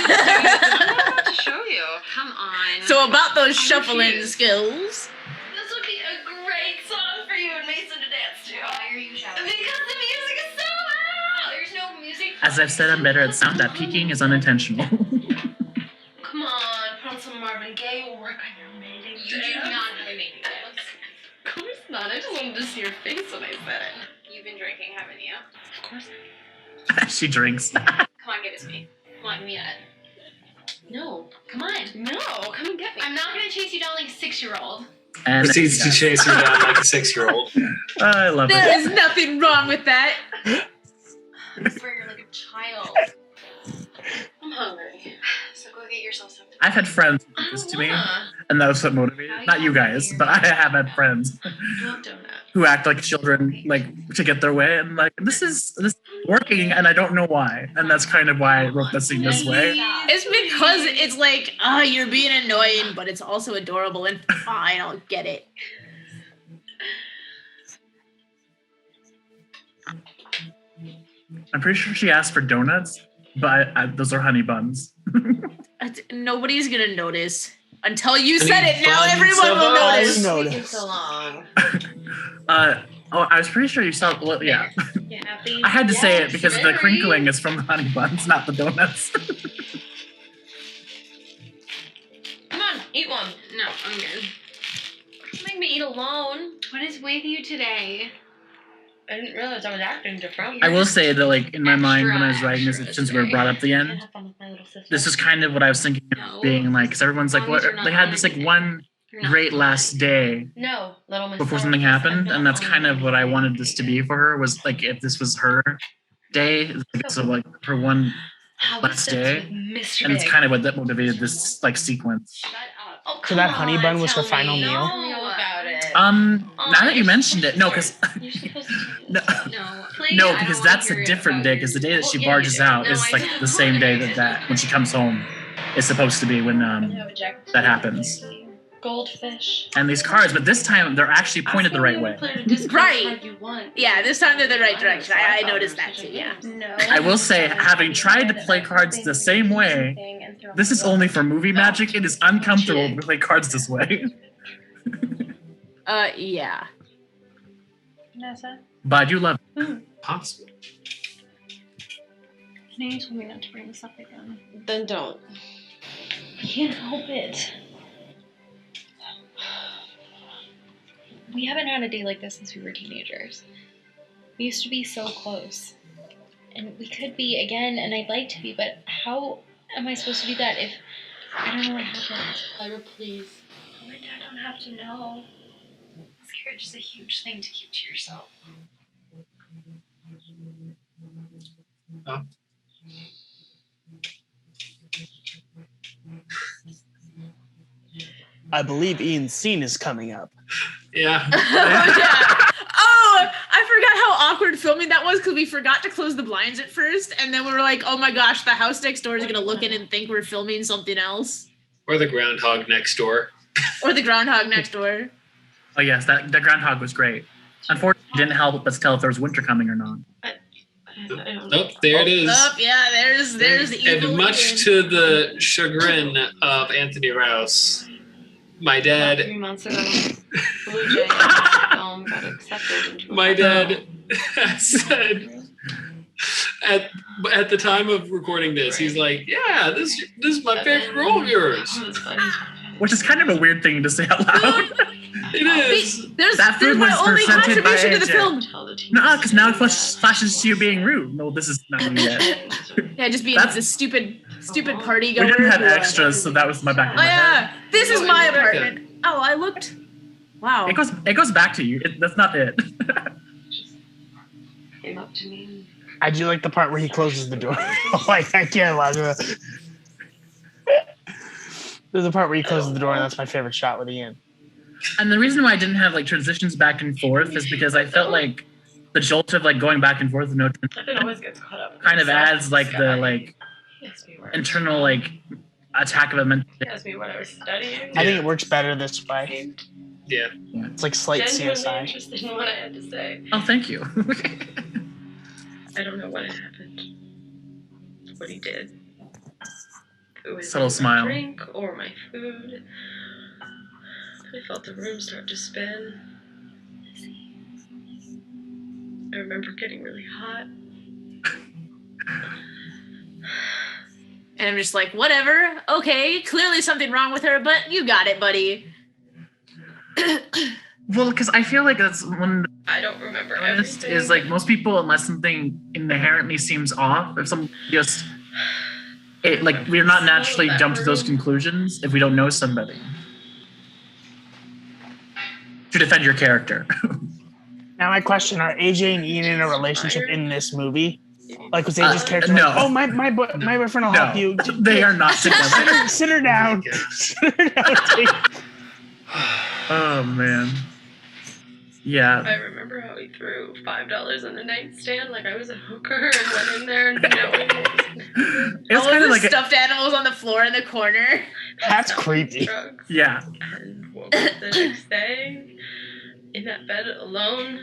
have to show you. Come on. So about those shuffling skills. This would be a great song for you and Mason to dance to. Why are you shouting? Because the music is so loud. There's no music. As I've said, I'm better at sound. That peaking is unintentional. Come on, put on some Marvin Gaye. We'll work on your mating You do dance. not have a making dance. Of course not. I just wanted to see your face when I said it. You've been drinking, haven't you? Of course. She drinks. Come on, give it to me. Come on, give me that. No, come on. No, come and get me. I'm not gonna chase you down like a 6-year-old. And Proceeds to chase her down like a 6-year-old. I love There it. is nothing wrong with that. I swear you're like a child. I'm hungry. So go get yourself something. I've had friends who do this to me, and that was what motivated. Not you guys, but I have had friends I love donut. who act like children, like to get their way, and like this is working, and I don't know why, and that's kind of why I wrote the scene this way. It's because it's like, you're being annoying, but it's also adorable and I don't get it. I'm pretty sure she asked for donuts, but those are honey buns. Nobody's gonna notice until you Honey said it. Now buns everyone of will us. notice. Taking so long. I was pretty sure you saw. Well, yeah. You happy? I had to say it Yes, because the very. crinkling is from the honey buns, not the donuts. Come on, eat one. No, I'm good. Don't make me eat alone. What is with you today? I didn't realize I was acting different. I will say that, like, in my mind, when I was writing this, Extra since we were brought up the I can end, have fun with my little sister. this is kind of what I was thinking No. of being like, because everyone's like, As long what? as you're not They had this like lying. one You're not great last day No, little Miss before Sarah, something I'm happened, not and that's lying. kind of what I wanted this to be for her. Was like, if this was her day, so like her one How last obsessed day, with Mr. and it's Big. kind of what that motivated this like sequence. Shut up. Oh, So that honey come bun on, was her tell final me. meal? Tell me all about it. Now that you mentioned it, no, because You're supposed to. no, No. Please, no, I don't because wanna that's hear a it different about day. Because the day that Well, she yeah, you barges do. out No, is I like don't the same day want that when she comes home is supposed to be when that happens. Goldfish. And these cards, but this time they're actually pointed the right way. Right. You want. Yeah, this time they're the right direction. I noticed that too, yeah. No. I will say, having tried to play cards the same way, this is only for movie magic. It is uncomfortable to play cards this way. Yeah. Vanessa, But I do love it. Possible. you told me not to bring this up again. Then don't. I can't help it. We haven't had a day like this since we were teenagers. We used to be so close. And we could be again, and I'd like to be, but how am I supposed to do that if I don't know what happened? Lyra, please. My dad don't have to know. Miscarriage is a huge thing to keep to yourself. Oh. I believe Ian's scene is coming up. Yeah. Yeah. Oh, I forgot how awkward filming that was because we forgot to close the blinds at first, and then we were like, "Oh my gosh, the house next door is gonna look in and think we're filming something else," Or the groundhog next door. or the groundhog next door. Oh yes, that groundhog was great. Unfortunately, it didn't help but tell if there was winter coming or not. Oh, there it is. Oh yeah, there's the evil. And much Ian. to the chagrin of Anthony Raus, my dad. 3 months ago, Blue Jay film got accepted into a My dad said At the time of recording this, he's like, "Yeah, this is my favorite role of yours." Which is kind of a weird thing to say out loud. It is. There's That food my was only presented by contribution to the AJ. film. No, because now it flashes to you being rude. No, this is not me yet. Yeah, just being That's- this stupid party We goer. didn't have who, extras, so that was my back of Oh my head. yeah, this is my Rebecca. apartment. Oh, I looked. Wow. It goes back to you. That's not it. Came up to me. I do like the part where he closes the door. Like, I can't lie to it. There's a part where he closes the door, and that's my favorite shot with Ian. And the reason why I didn't have like transitions back and forth is because I felt like the jolt of like going back and forth with no It always gets caught up. kind of adds like the like Asked me where internal like attack of a mental. He asked me what I was studying. I think it works better this way. Yeah. It's like slight Genuinely CSI. interested in what I had to say. Oh, thank you. I don't know what happened. What he did. It was Subtle my smile. drink or my food. I felt the room start to spin. I remember getting really hot. And I'm just like, whatever. Okay, clearly something wrong with her, but you got it, buddy. Well, because I feel like that's one I don't remember honest everything. is like most people, unless something inherently seems off, if some just it like we're not naturally jump to those conclusions if we don't know somebody. To defend your character. Now my question, are AJ and Ian in a relationship in this movie? Like, was AJ's character no. like, oh, my boyfriend will help you. They are not together. Sit her down. Sit her down. Oh man. Yeah. I remember how he threw $5 on the nightstand like I was a hooker and went in there and knowing what was gonna happen. It was All kind of of the like stuffed animals on the floor in the corner. That's creepy. Drugs yeah. and woke up the next day in that bed alone.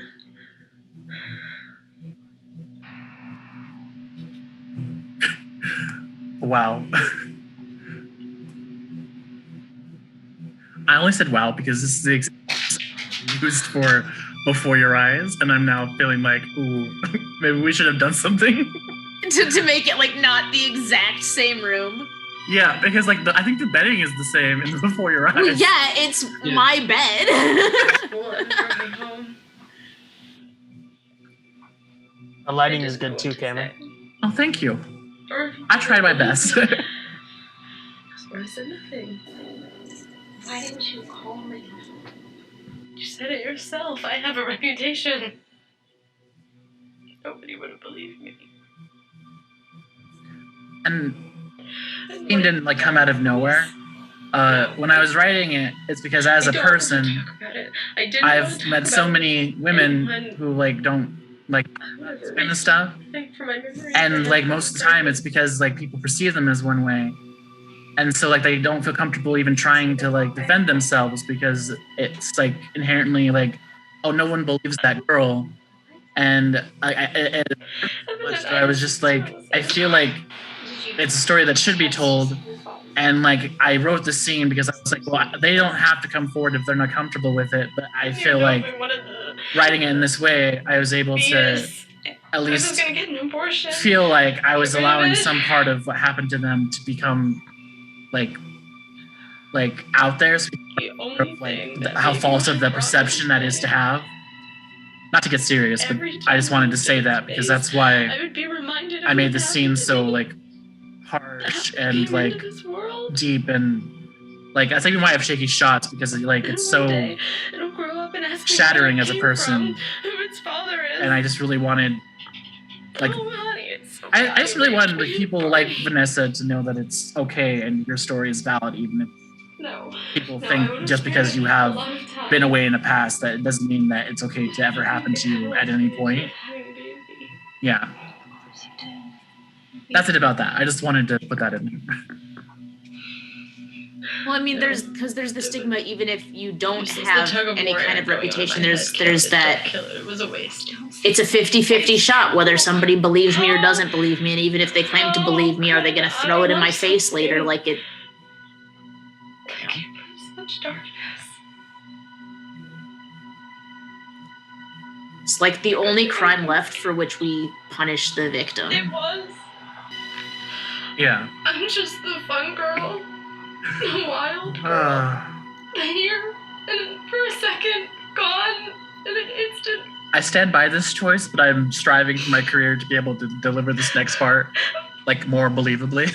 Wow. I only said wow because this is the exact used for Before Your Eyes, and I'm now feeling like, ooh, maybe we should have done something. to make it like not the exact same room. Yeah, because like I think the bedding is the same in Before Your Eyes. Well, yeah, it's my bed. School and brought me home. The lighting is good too, Cameron. Oh, thank you. Or I tried my best. So I said nothing. Why didn't you call me? You said it yourself. I have a reputation. Nobody would have believed me. And the scene didn't like come out of nowhere. When I was writing it, it's because as a person, I've met so many women who like don't like kind of stuff, and like most of the time it's because like people perceive them as one way, and so like they don't feel comfortable even trying to like defend themselves because it's like inherently like, oh, no one believes that girl, and I was just like, I feel like it's a story that should be told. And like I wrote the scene because I was like, well, they don't have to come forward if they're not comfortable with it. But I feel like writing it in this way, I was able to at least feel like I was allowing some part of what happened to them to become like out there. So like how false of the perception that is to have. Not to get serious, but I just wanted to say that because that's why I made the scene so like harsh and like deep and like I think we might have shaky shots because like it's so shattering as a person, and I just really wanted like I just really wanted like people like Vanessa to know that it's okay and your story is valid even if people think just because you have been away in the past that it doesn't mean that it's okay to ever happen to you at any point. Yeah. That's it about that. I just wanted to put that in there. Well, I mean, there's the stigma even if you don't have any kind of reputation. There's that. It was a waste. It's a 50-50 shot whether somebody believes me or doesn't believe me, and even if they claim to believe me, are they going to throw it in my face later like it? Such darkness. It's like the only crime left for which we punish the victim. It was. Yeah. I'm just the fun girl. The wild girl. Here, and for a second, gone in an instant. I stand by this choice, but I'm striving for my career to be able to deliver this next part, like, more believably.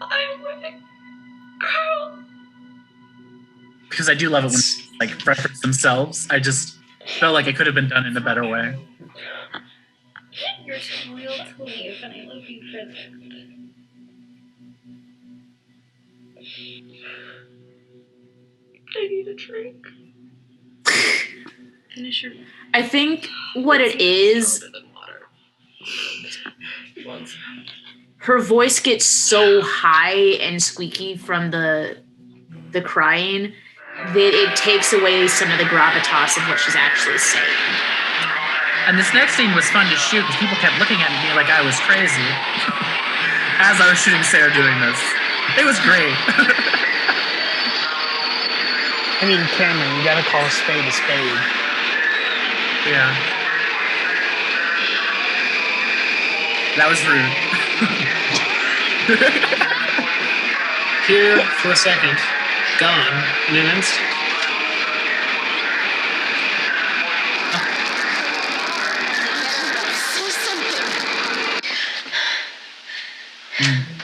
I'm a girl. Because I do love it when, like, reference themselves. I just felt like it could have been done in a better way. You're so loyal to leave, and I love you for that. I need a drink. Finish your. I think what it is, her voice gets so high and squeaky from the crying that it takes away some of the gravitas of what she's actually saying. And this next scene was fun to shoot because people kept looking at me like I was crazy as I was shooting Sarah doing this. It was great. I mean, Cameron, you gotta call a spade a spade. Yeah. That was rude. Here for a second, gone in an instant.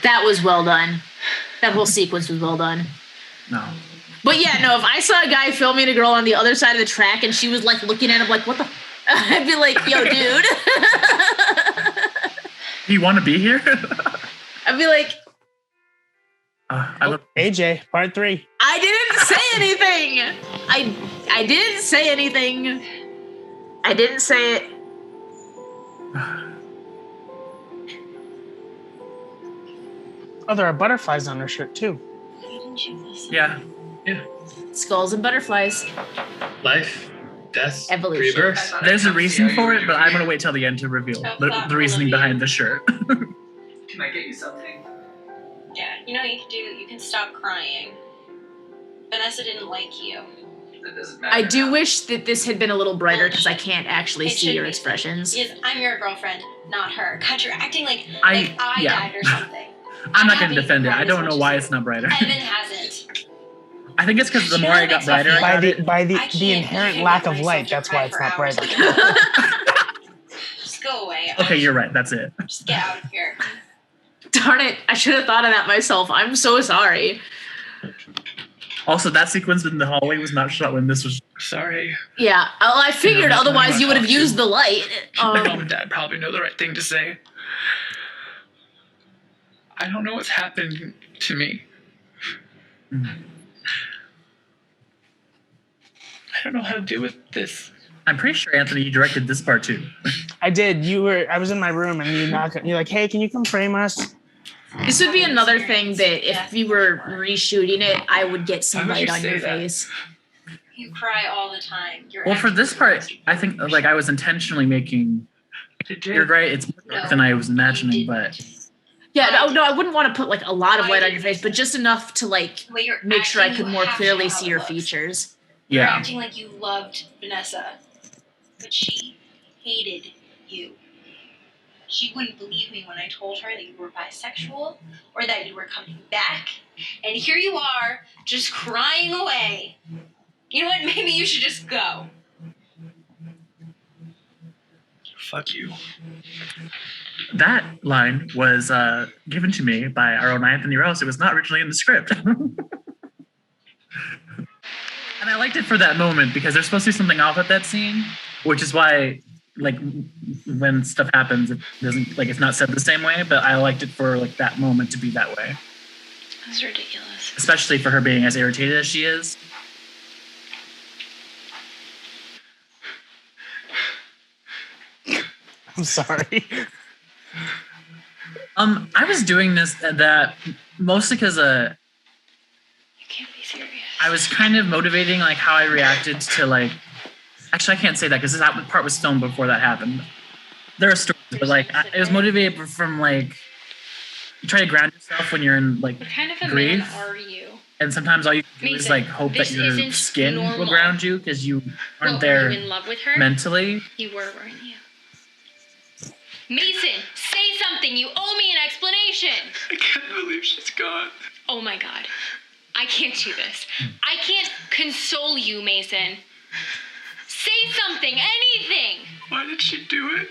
That was well done. That whole sequence was well done. No. But yeah, no, if I saw a guy filming a girl on the other side of the track and she was like looking at him like, what the I'd be like, yo, dude. You want to be here? I'd be like, I love AJ, part 3. I didn't say anything. I didn't say anything. I didn't say it. Oh, there are butterflies on her shirt too. Yeah. Yeah. Skulls and butterflies. Life, death, Evolution. rebirth. There's a reason for it, but I'm going to wait till the end to reveal the reasoning behind the shirt. Can I get you something? Yeah, you know what you can do? You can stop crying. Vanessa didn't like you. That doesn't matter. I do wish that this had been a little brighter because I can't actually see your shouldn't be. expressions. Yes, I'm your girlfriend, not her. God, you're acting like I died or something. I'm not going to defend it. I don't know why it's not brighter. Evan hasn't. I think it's because the more I got brighter, By the inherent lack of light, that's why it's not brighter. Just go away. Okay, you're right. That's it. Just get out of here. Darn it, I should have thought of that myself. I'm so sorry. Also, that sequence in the hallway was not shot when this was. Sorry. Yeah, well, I figured otherwise you would have used the light. My mom and dad probably know the right thing to say. I don't know what's happened to me. I don't know how to deal with this. I'm pretty sure, Anthony, you directed this part too. I did. I was in my room and you're like, hey, can you come frame us? This would be another thing that if we were reshooting it, I would get some light on your face. You cry all the time. Well, for this part, I think like I was intentionally making. You're right. It's more than I was imagining, but. Yeah, no, I wouldn't want to put like a lot of light on your face, but just enough to like make sure I could more clearly see your features. You're Yeah. acting like you loved Vanessa, but she hated you. She wouldn't believe me when I told her that you were bisexual or that you were coming back. And here you are, just crying away. You know what? Maybe you should just go. Fuck you. That line was given to me by our own Anthony Raus. It was not originally in the script. And I liked it for that moment because there's supposed to be something off at that scene, which is why, like, when stuff happens, it doesn't, like, it's not said the same way, but I liked it for, like, that moment to be that way. That's ridiculous. Especially for her being as irritated as she is. I'm sorry. I was doing that mostly because You can't be serious. I was kind of motivating like how I reacted to like. Actually, I can't say that because that part was filmed before that happened. There are stories, but like it was motivated from like you try to ground yourself when you're in like What kind of a grief, man are you? And sometimes all you can do is like hope that your skin will ground you because you aren't there Were you in love with her? mentally. You were, weren't you? Mason, say something. You owe me an explanation. I can't believe she's gone. Oh my God. I can't do this. I can't console you, Mason. Say something, anything. Why did she do it?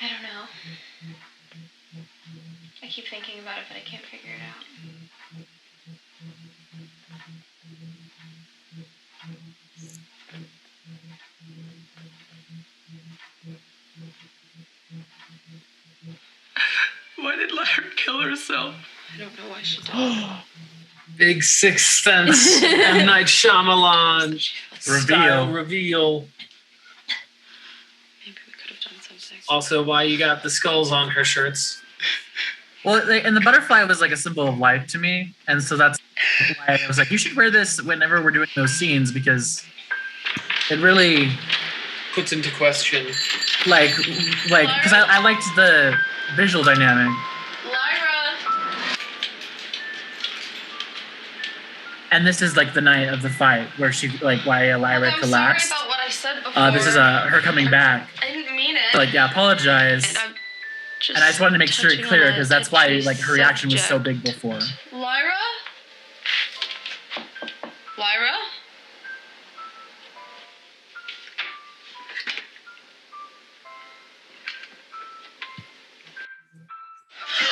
I don't know. I keep thinking about it, but I can't figure it out. Why did Lyra kill herself? I don't know why she did. Big Sixth Sense, M. Night Shyamalan style reveal. Maybe we could have done something. Also, why you got the skulls on her shirts. Well, and the butterfly was like a symbol of life to me, and so that's why I was like, you should wear this whenever we're doing those scenes because it really puts into question, like, because I liked the visual dynamic. Lyra! And this is like the night of the fight where she why Lyra collapsed. Sorry about what I said before. This is her coming back. I didn't mean it. Like, yeah, apologize. And I just wanted to make sure it clear because that's why like her reaction was so subject. big before. Lyra? Lyra?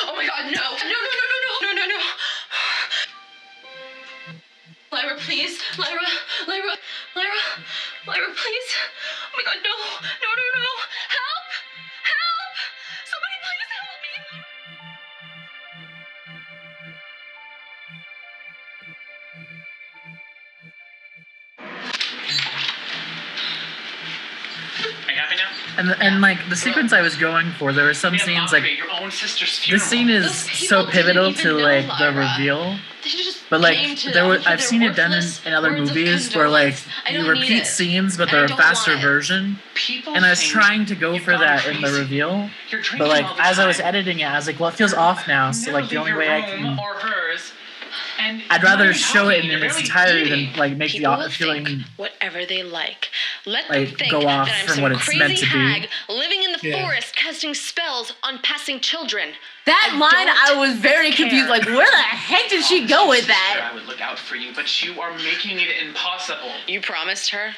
Oh my God, no! No! Lyra, please! Lyra, please! Oh my God, no! Help! Somebody please help me! Are you happy now? And like the sequence I was going for, there were some scenes like Your own sister's funeral. this scene is so pivotal to like the reveal. But like I've seen it done in other movies where like you repeat scenes, but they're a faster version. And I was trying to go for that in the reveal, but like as I was editing it, I was like, well, it feels off now. So like the only way I can, I'd rather show it in its entirety than like make the feeling whatever they like. Let like them think go off that I'm from some what it's crazy meant to hag be. living in the forest casting spells on passing children. That line, I was very confused. Like, where the heck did she go with that? I would look out for you, but you are making it impossible. You promised her?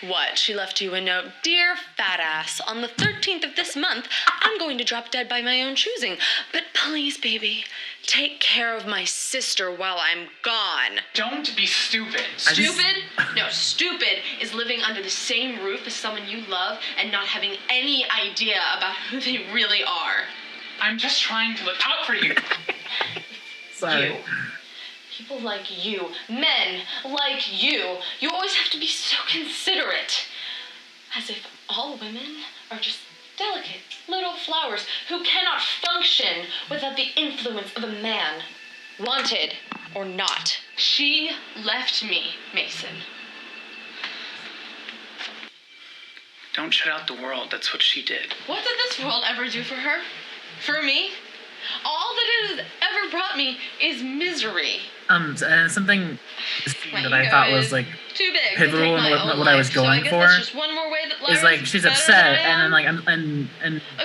What? She left you a note. Dear fat ass, on the 13th of this month, I'm going to drop dead by my own choosing. But please, baby, take care of my sister while I'm gone. Don't be stupid. Stupid? No, stupid is living under the same roof as someone you love and not having any idea about who they really are. I'm just trying to look out for you. Sorry. You. People like you, men like you always have to be so considerate. As if all women are just delicate little flowers who cannot function without the influence of a man. Wanted or not. She left me, Mason. Don't shut out the world. That's what she did. What did this world ever do for her? For me? All that it has ever brought me is misery. And something that I thought was like too big pivotal in what I was going for just one more way that is like she's upset and then like and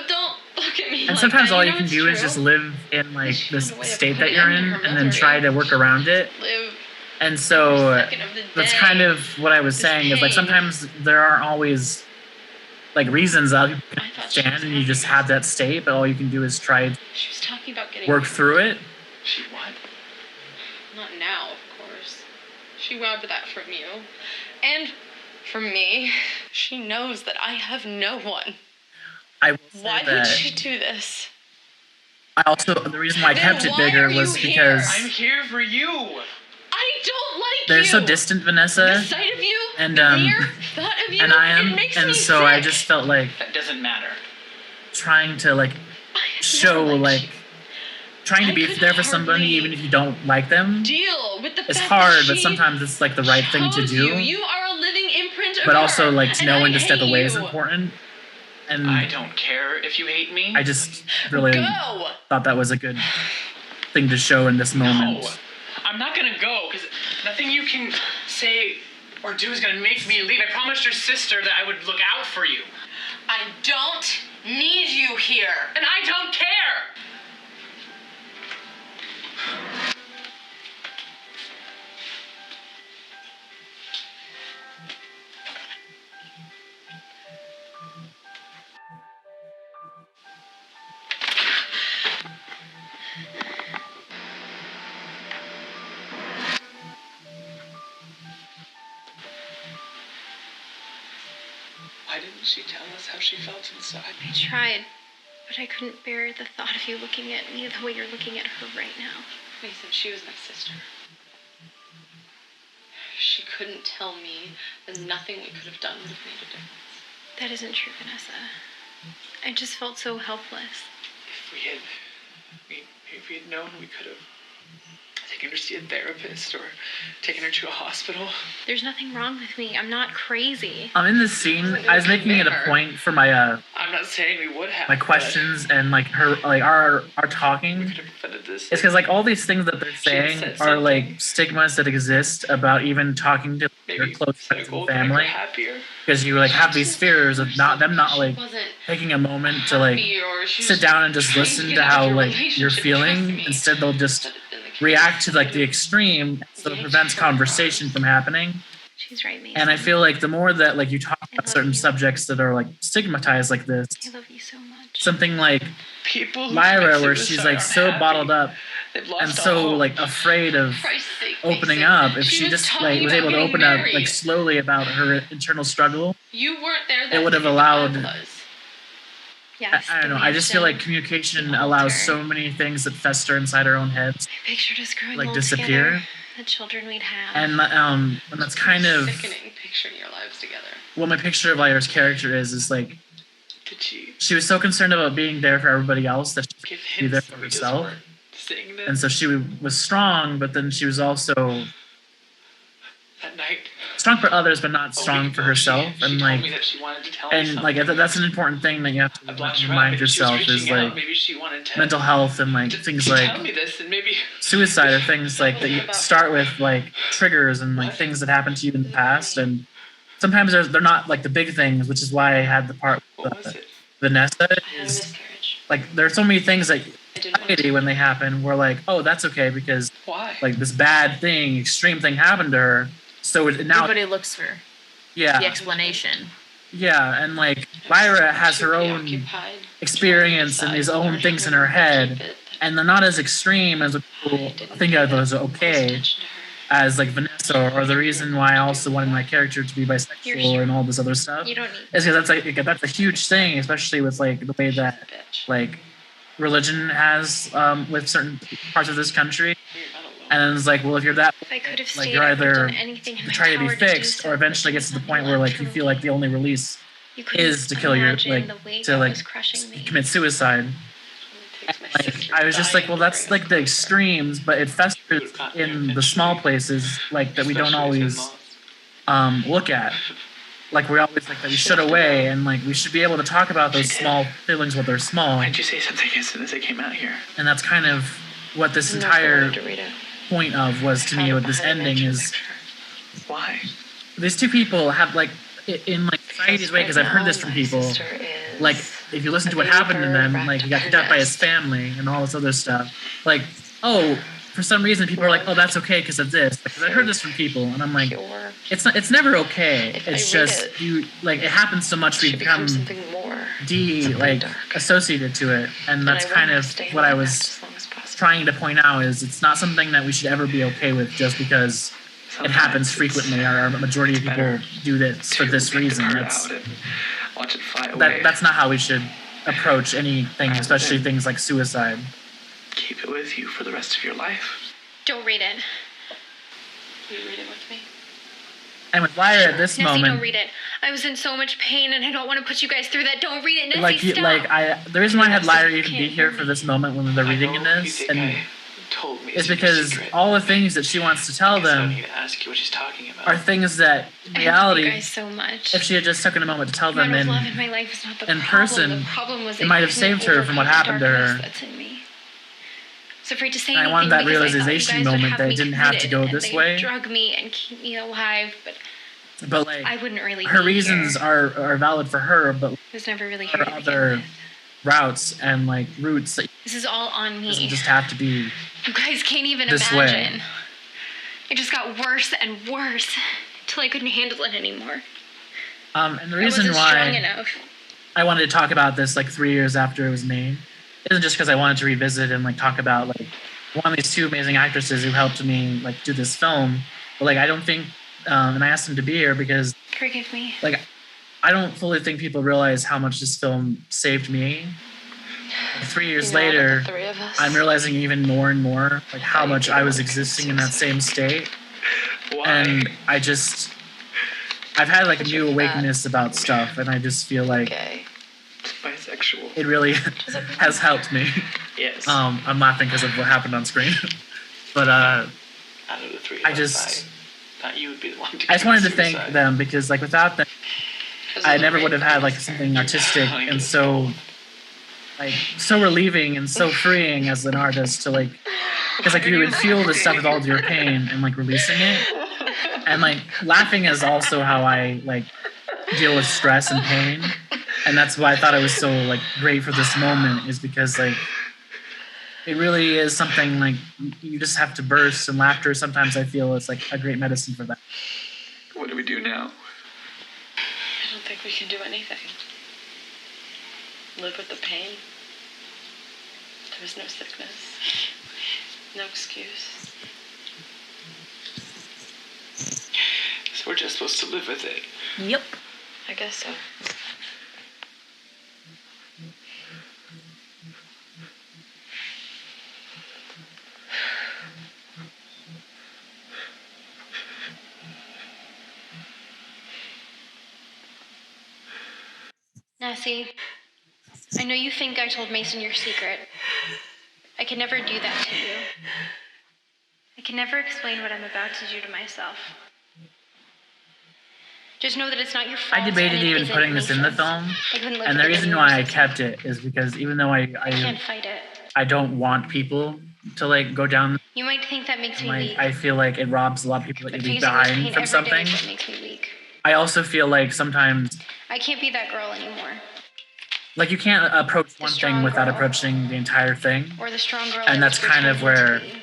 don't look at me. and sometimes all you can do is just live in like this state that you're in and then try to work around it. And so that's kind of what I was saying is like sometimes there aren't always like reasons that people can understand and you just have that state, but all you can do is try to work through it. She what? Not now, of course. She robbed that from you. And from me. She knows that I have no one. Why would she do this? I also, the reason why I kept it bigger was because I'm here for you. I don't like they're you. so distant, Vanessa. The sight of you, and the mere thought of you, and I am, it makes and me so sick. I just felt like That doesn't matter. trying to like show like trying to be there for somebody even if you don't like them. Deal with the it's fact hard, that but sometimes it's like the right thing to do. You are a living imprint of but her, also like to know and when I to step hate away is you. important. And I don't care if you hate me. I just really Go! thought that was a good thing to show in this moment. No, I'm not gonna go, because nothing you can say or do is gonna make me leave. I promised your sister that I would look out for you. I don't need you here. And I don't care! Why didn't she tell us how she felt inside? I tried, but I couldn't bear the thought of you looking at me the way you're looking at her right now. Mason, she was my sister. She couldn't tell me that nothing we could have done would have made a difference. That isn't true, Vanessa. I just felt so helpless. If we had known, we could have taken her to see a therapist or taken her to a hospital. There's nothing wrong with me. I'm not crazy. In this scene, I was making it a point for my I'm not saying we would have. my questions and like her like our talking. We could have prevented this. It's because like all these things that they're saying are like stigmas that exist about even talking to your close friends and family. Because you like have these fears of not like taking a moment to like sit down and just listen to how like you're feeling. Instead, they'll just react to like the extreme, so it prevents conversation from happening. She's right, Mason. And I feel like the more that like you talk about certain subjects that are like stigmatized like this, I love you so much. something like Lyra, where she's like so bottled up and so like afraid of opening up. If she just like was able to open up like slowly about her internal struggle, You weren't there. it would have allowed. Yes, I don't know. I just feel like communication allows so many things that fester inside our own heads, I pictured us growing like old disappear. together, the children we'd have. And that's kind of Sickening picturing your lives together. what my picture of Lyra's character is like Did she was so concerned about being there for everybody else that she give couldn't be there hints for that we just herself. weren't saying this And so she was strong, but then she was also at night? strong for others, but not strong for herself. She And told like, me that she wanted to tell me and something. like that's an important thing that you have I to blocked her out. remind Maybe she was yourself is reaching out. like Maybe she wanted to mental health and like things like tell me this, and maybe suicide are things like that you start with like triggers and like things that happened to you in the past, and sometimes they're not like the big things, which is why I had the part what with was it? Vanessa I had a is miscarriage. like there are so many things that I didn't want anxiety to. when they happen we're like, oh, that's okay because Why? like this bad thing, extreme thing happened to her, so now Everybody looks for yeah the explanation. yeah, and like Lyra has her own Preoccupied, experience and these own things in her head, and they're not as extreme as what people think of as okay as like Vanessa, or the reason why I also wanted my character to be bisexual and all this other stuff You don't need. is because that's a huge thing, especially with like the way that like religion has with certain parts of this country. And it's like, well, if you're that If I could have like stayed, you're I would have either done anything in my try to be power do fixed, so, or eventually but gets to the there's point nothing where left like you for feel me. like the only release You couldn't is to kill your imagine like the weight to that like was crushing me. commit suicide. Like, I was just like, well, that's like the extremes, but it festers in the small places like that we don't always look at. Like we always like that we shut away, and like we should be able to talk about those small feelings when they're small. Why did you say something as soon as I came out here? And that's kind of what this entire point of was to me with this ending is Why? these two people have like in like society's way, because I've heard this from people, like if you listen to what happened to them, like he got kicked out by his family and all this other stuff, like, oh, for some reason people are like, oh, that's okay because of this. Like, 'cause I heard this from people, and I'm like, it's never okay. It's just you like it happens so much we become associated to it, and that's kind of what I was trying to point out is it's not something that we should ever be okay with just because it happens frequently. Our majority of people do this for this reason. Watch it fly away. That's not how we should approach anything, especially things like suicide. Keep it with you for the rest of your life. Don't read it. Will you read it with me? And with Lyra at this Nessie, don't moment, read it. I was in so much pain, and I don't want to put you guys through that. Don't read it, Nessie. Stop. the reason why I had Lyra even be here for this moment when they're reading in this, and told me. is because all the things that she wants to tell I them need to ask you what she's talking about. are things that, in I love reality, you guys so much. if she had just taken a moment to tell The them amount of love in in my life is not the in problem. person, The problem was it might have saved her from what happened to her. That's in me. I was afraid to say And I anything wanted that because I thought you realization guys would moment have that it me didn't have to committed go and this they'd way. drug me and keep me alive, But like, I wouldn't really her be reasons here. are valid for her, but I was never really there here are to begin other with. routes and like routes that This is all on me. doesn't just have to be You guys can't even this way. imagine. It just got worse and worse till I couldn't handle it anymore. And the I reason wasn't strong why enough. I wanted to talk about this like 3 years after it was made isn't just because I wanted to revisit and like talk about like one of these two amazing actresses who helped me like do this film. But like I don't think, and I asked them to be here because Forgive me. like I don't fully think people realize how much this film saved me. Like, 3 years You know, later, the three of us. I'm realizing even more and more like how much I was existing in that same state. Why? And I've had like a new awakeness about stuff, and I just feel like Okay. Bisexual. it really has helped me. Yes. I'm laughing because of what happened on screen, but Out of the three of I us, just I thought you would be the one to I just wanted to commit thank suicide. them because like without them, I never would have had like something artistic and so relieving and so freeing as an artist to like, because like you would feel this stuff with all of your pain and like releasing it, and like laughing is also how I like deal with stress and pain, and that's why I thought it was so like great for this moment is because like it really is something like you just have to burst, and laughter sometimes I feel is like a great medicine for that. What do we do now? I don't think we can do anything. Live with the pain. There's no sickness. No excuse. So we're just supposed to live with it. Yep. I guess so. Now see, I know you think I told Mason your secret. I can never do that to you. I can never explain what I'm about to do to myself. Just know that it's not your fault. I debated and it even isn't putting this in the Mason's. film, I couldn't live and the with it reason anymore why I since kept it is because even though I can't fight it. I don't want people to like go down. You might think that makes me Like weak. I feel like it robs a lot of people that But you leave facing this behind pain from every day something. is what makes me weak. I also feel like sometimes I can't be that girl anymore. like you can't approach one thing strong without girl. approaching the entire thing. Or the strong girl. And I that's was kind of pretending where to be.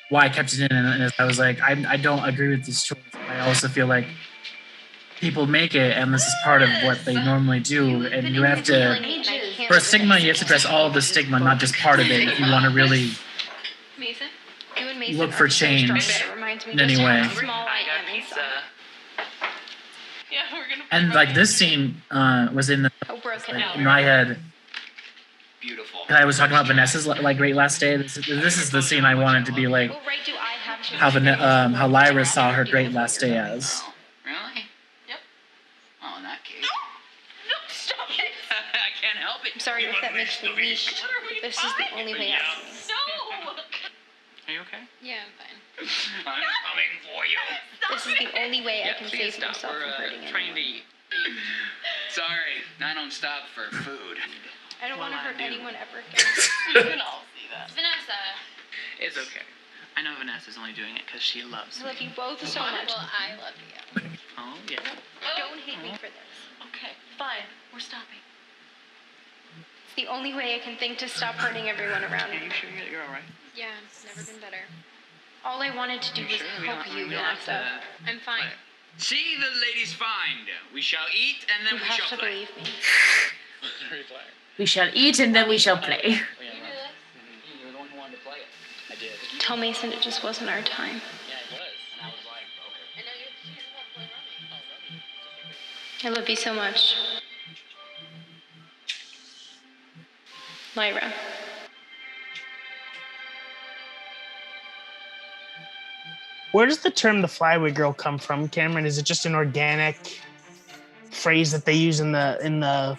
why I kept it in, and I was like, I don't agree with this choice. I also feel like people make it, and this is part of what they normally do, and you have to. For stigma, you have to address all of the stigma, not just part of it. If you want to really Mason? You and Mason look are for so change strong. It reminds me in just any way. how small I am inside. Yeah, we're gonna. And like this scene was in the How broken in my head. Beautiful. And I was talking about Vanessa's like great last day. This is the scene I wanted to be like What right do I have to how Lyra saw her great last day as. Really? Yep. Oh, in that case. No, stop it. I can't help it. I'm sorry if that makes me weak. This is the only way out of me. No. Are you okay? Yeah, I'm fine. I'm coming for you. This is the only way I can please save stop. myself We're from hurting trying to anyone. eat. Sorry, I don't stop for food. I don't want to Well, I hurt do. anyone ever again. We can all see that. Vanessa, It's okay. I know Vanessa's only doing it because she loves I me. love you both so much. Well, I love you. Oh, yeah. Don't hate me for this. Okay, fine. We're stopping. It's the only way I can think to stop hurting everyone around Are me. you sure you're all right? Yeah, it's never been better. All I wanted to do You was sure? We help don't- you, we don't have Vanessa. to- I'm fine. See, the lady's fine. We shall eat and then You we have shall to play. believe me. We shall eat and then we shall play. You're the one who wanted to play it. I did. Tell Mason it just wasn't our time. Yeah, it was. And I was like, okay. I love you so much. Lyra. Where does the term "the flyaway girl" come from, Cameron? Is it just an organic phrase that they use in the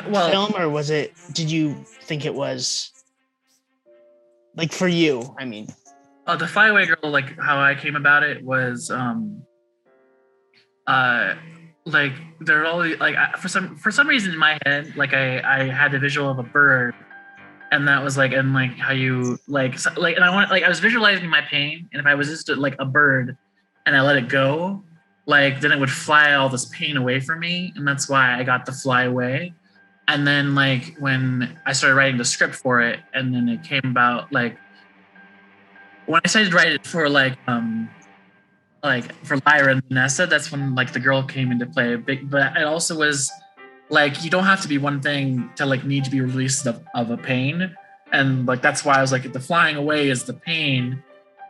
Well, film, or was it? Did you think it was Like for you, I mean. The Flyaway Girl, like how I came about it was, like they're all like for some reason in my head, like I had the visual of a bird, and that was like, and like how you like and I was visualizing my pain, and if I was just like a bird, and I let it go, like then it would fly all this pain away from me, and that's why I got the Fly Away. And then like when I started writing the script for it, and then it came about like when I started writing it for like for Lyra and Vanessa, that's when like the girl came into play. But it also was like you don't have to be one thing to like need to be released of a pain, and like that's why I was like the flying away is the pain,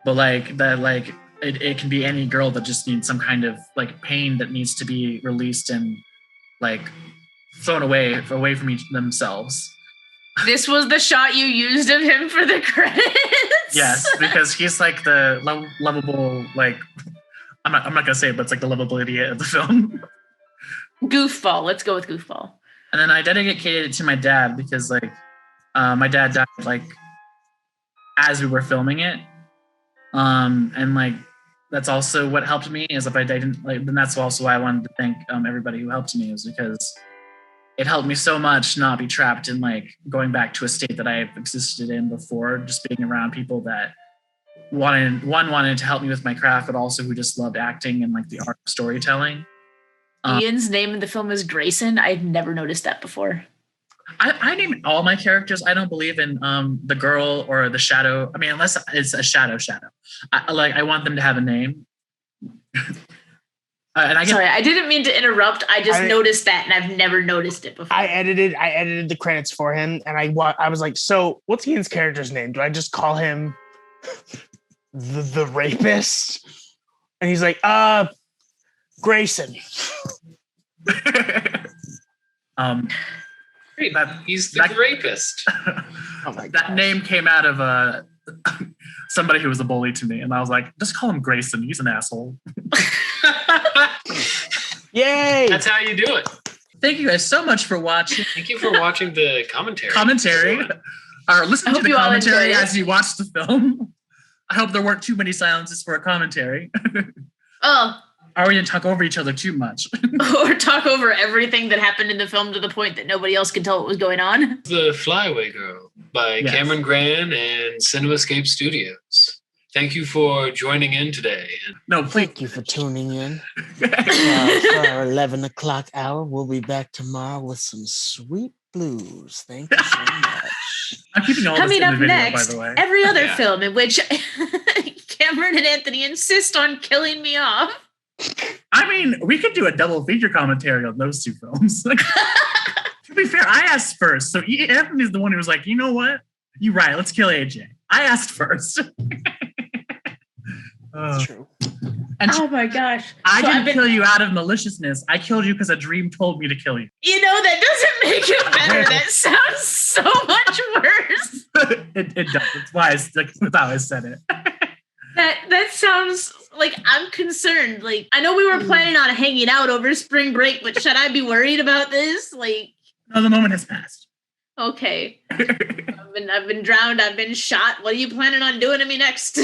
but like that like it can be any girl that just needs some kind of like pain that needs to be released and like thrown away from themselves. This was the shot you used of him for the credits? Yes, because he's like the lovable, like, I'm not gonna say it, but it's like the lovable idiot of the film. Goofball. Let's go with goofball. And then I dedicated it to my dad because like my dad died like as we were filming it. And like that's also what helped me is if I didn't like, then that's also why I wanted to thank everybody who helped me, is because it helped me so much not be trapped in like going back to a state that I've existed in before, just being around people that wanted to help me with my craft, but also who just loved acting and like the art of storytelling. Ian's name in the film is Grayson. I'd never noticed that before. I name all my characters. I don't believe in the girl or the shadow. I mean, unless it's a shadow. I want them to have a name. Sorry, I didn't mean to interrupt. I just noticed that, and I've never noticed it before. I edited the credits for him, and I was like, so what's Ian's character's name? Do I just call him the rapist? And he's like, Grayson. He's the rapist. Oh my that name came out of somebody who was a bully to me, and I was like, just call him Grayson. He's an asshole. Yay! That's how you do it. Thank you guys so much for watching. Thank you for watching the commentary. Or listen to the commentary as you watch the film. I hope there weren't too many silences for a commentary. Oh. Or we didn't talk over each other too much. Or talk over everything that happened in the film to the point that nobody else could tell what was going on. The Flyaway Girl by Camron, Gran, and Scape Studios. Thank you for joining in today. No, please. Thank you for tuning in. For our 11 o'clock hour, we'll be back tomorrow with some sweet blues. Thank you so much. I'm keeping all this in the video, next, by the way. Every other film in which Camron and Anthony insist on killing me off. I mean, we could do a double feature commentary on those two films. To be fair, I asked first. So Anthony's the one who was like, you know what? You're right. Let's kill AJ. I asked first. That's true. And oh my gosh. I didn't kill you out of maliciousness. I killed you because a dream told me to kill you. You know, that doesn't make it better. That sounds so much worse. It does. That's why that's how I said it. That sounds like I'm concerned. Like, I know we were planning on hanging out over spring break, but should I be worried about this? Like, no, the moment has passed. Okay. I've been drowned. I've been shot. What are you planning on doing to me next?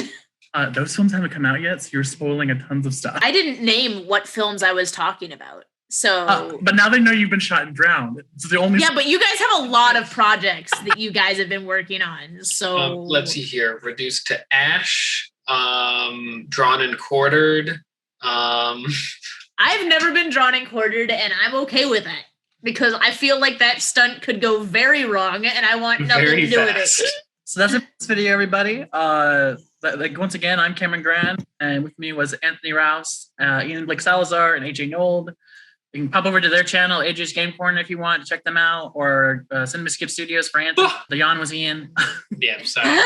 Those films haven't come out yet, so you're spoiling a tons of stuff. I didn't name what films I was talking about. So, but now they know you've been shot and drowned. It's the only. Yeah, but you guys have a lot of projects that you guys have been working on. So let's see here. Reduced to ash. Drawn and quartered. I've never been drawn and quartered, and I'm okay with that because I feel like that stunt could go very wrong, and I want nothing to do with it. So that's it for this video, everybody. Once again, I'm Cameron Gran, and with me was Anthony Raus, Ian Blake Salazar, and AJ Nold. You can pop over to their channel, AJ's Game Corner, if you want to check them out, or Cinema Skip Studios for Anthony. The yawn was Ian. Yeah, sorry.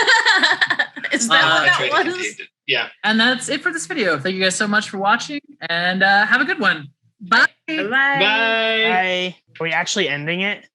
Is that what that was? Yeah. And that's it for this video. Thank you guys so much for watching, and have a good one. Bye. Bye. Bye. Are we actually ending it?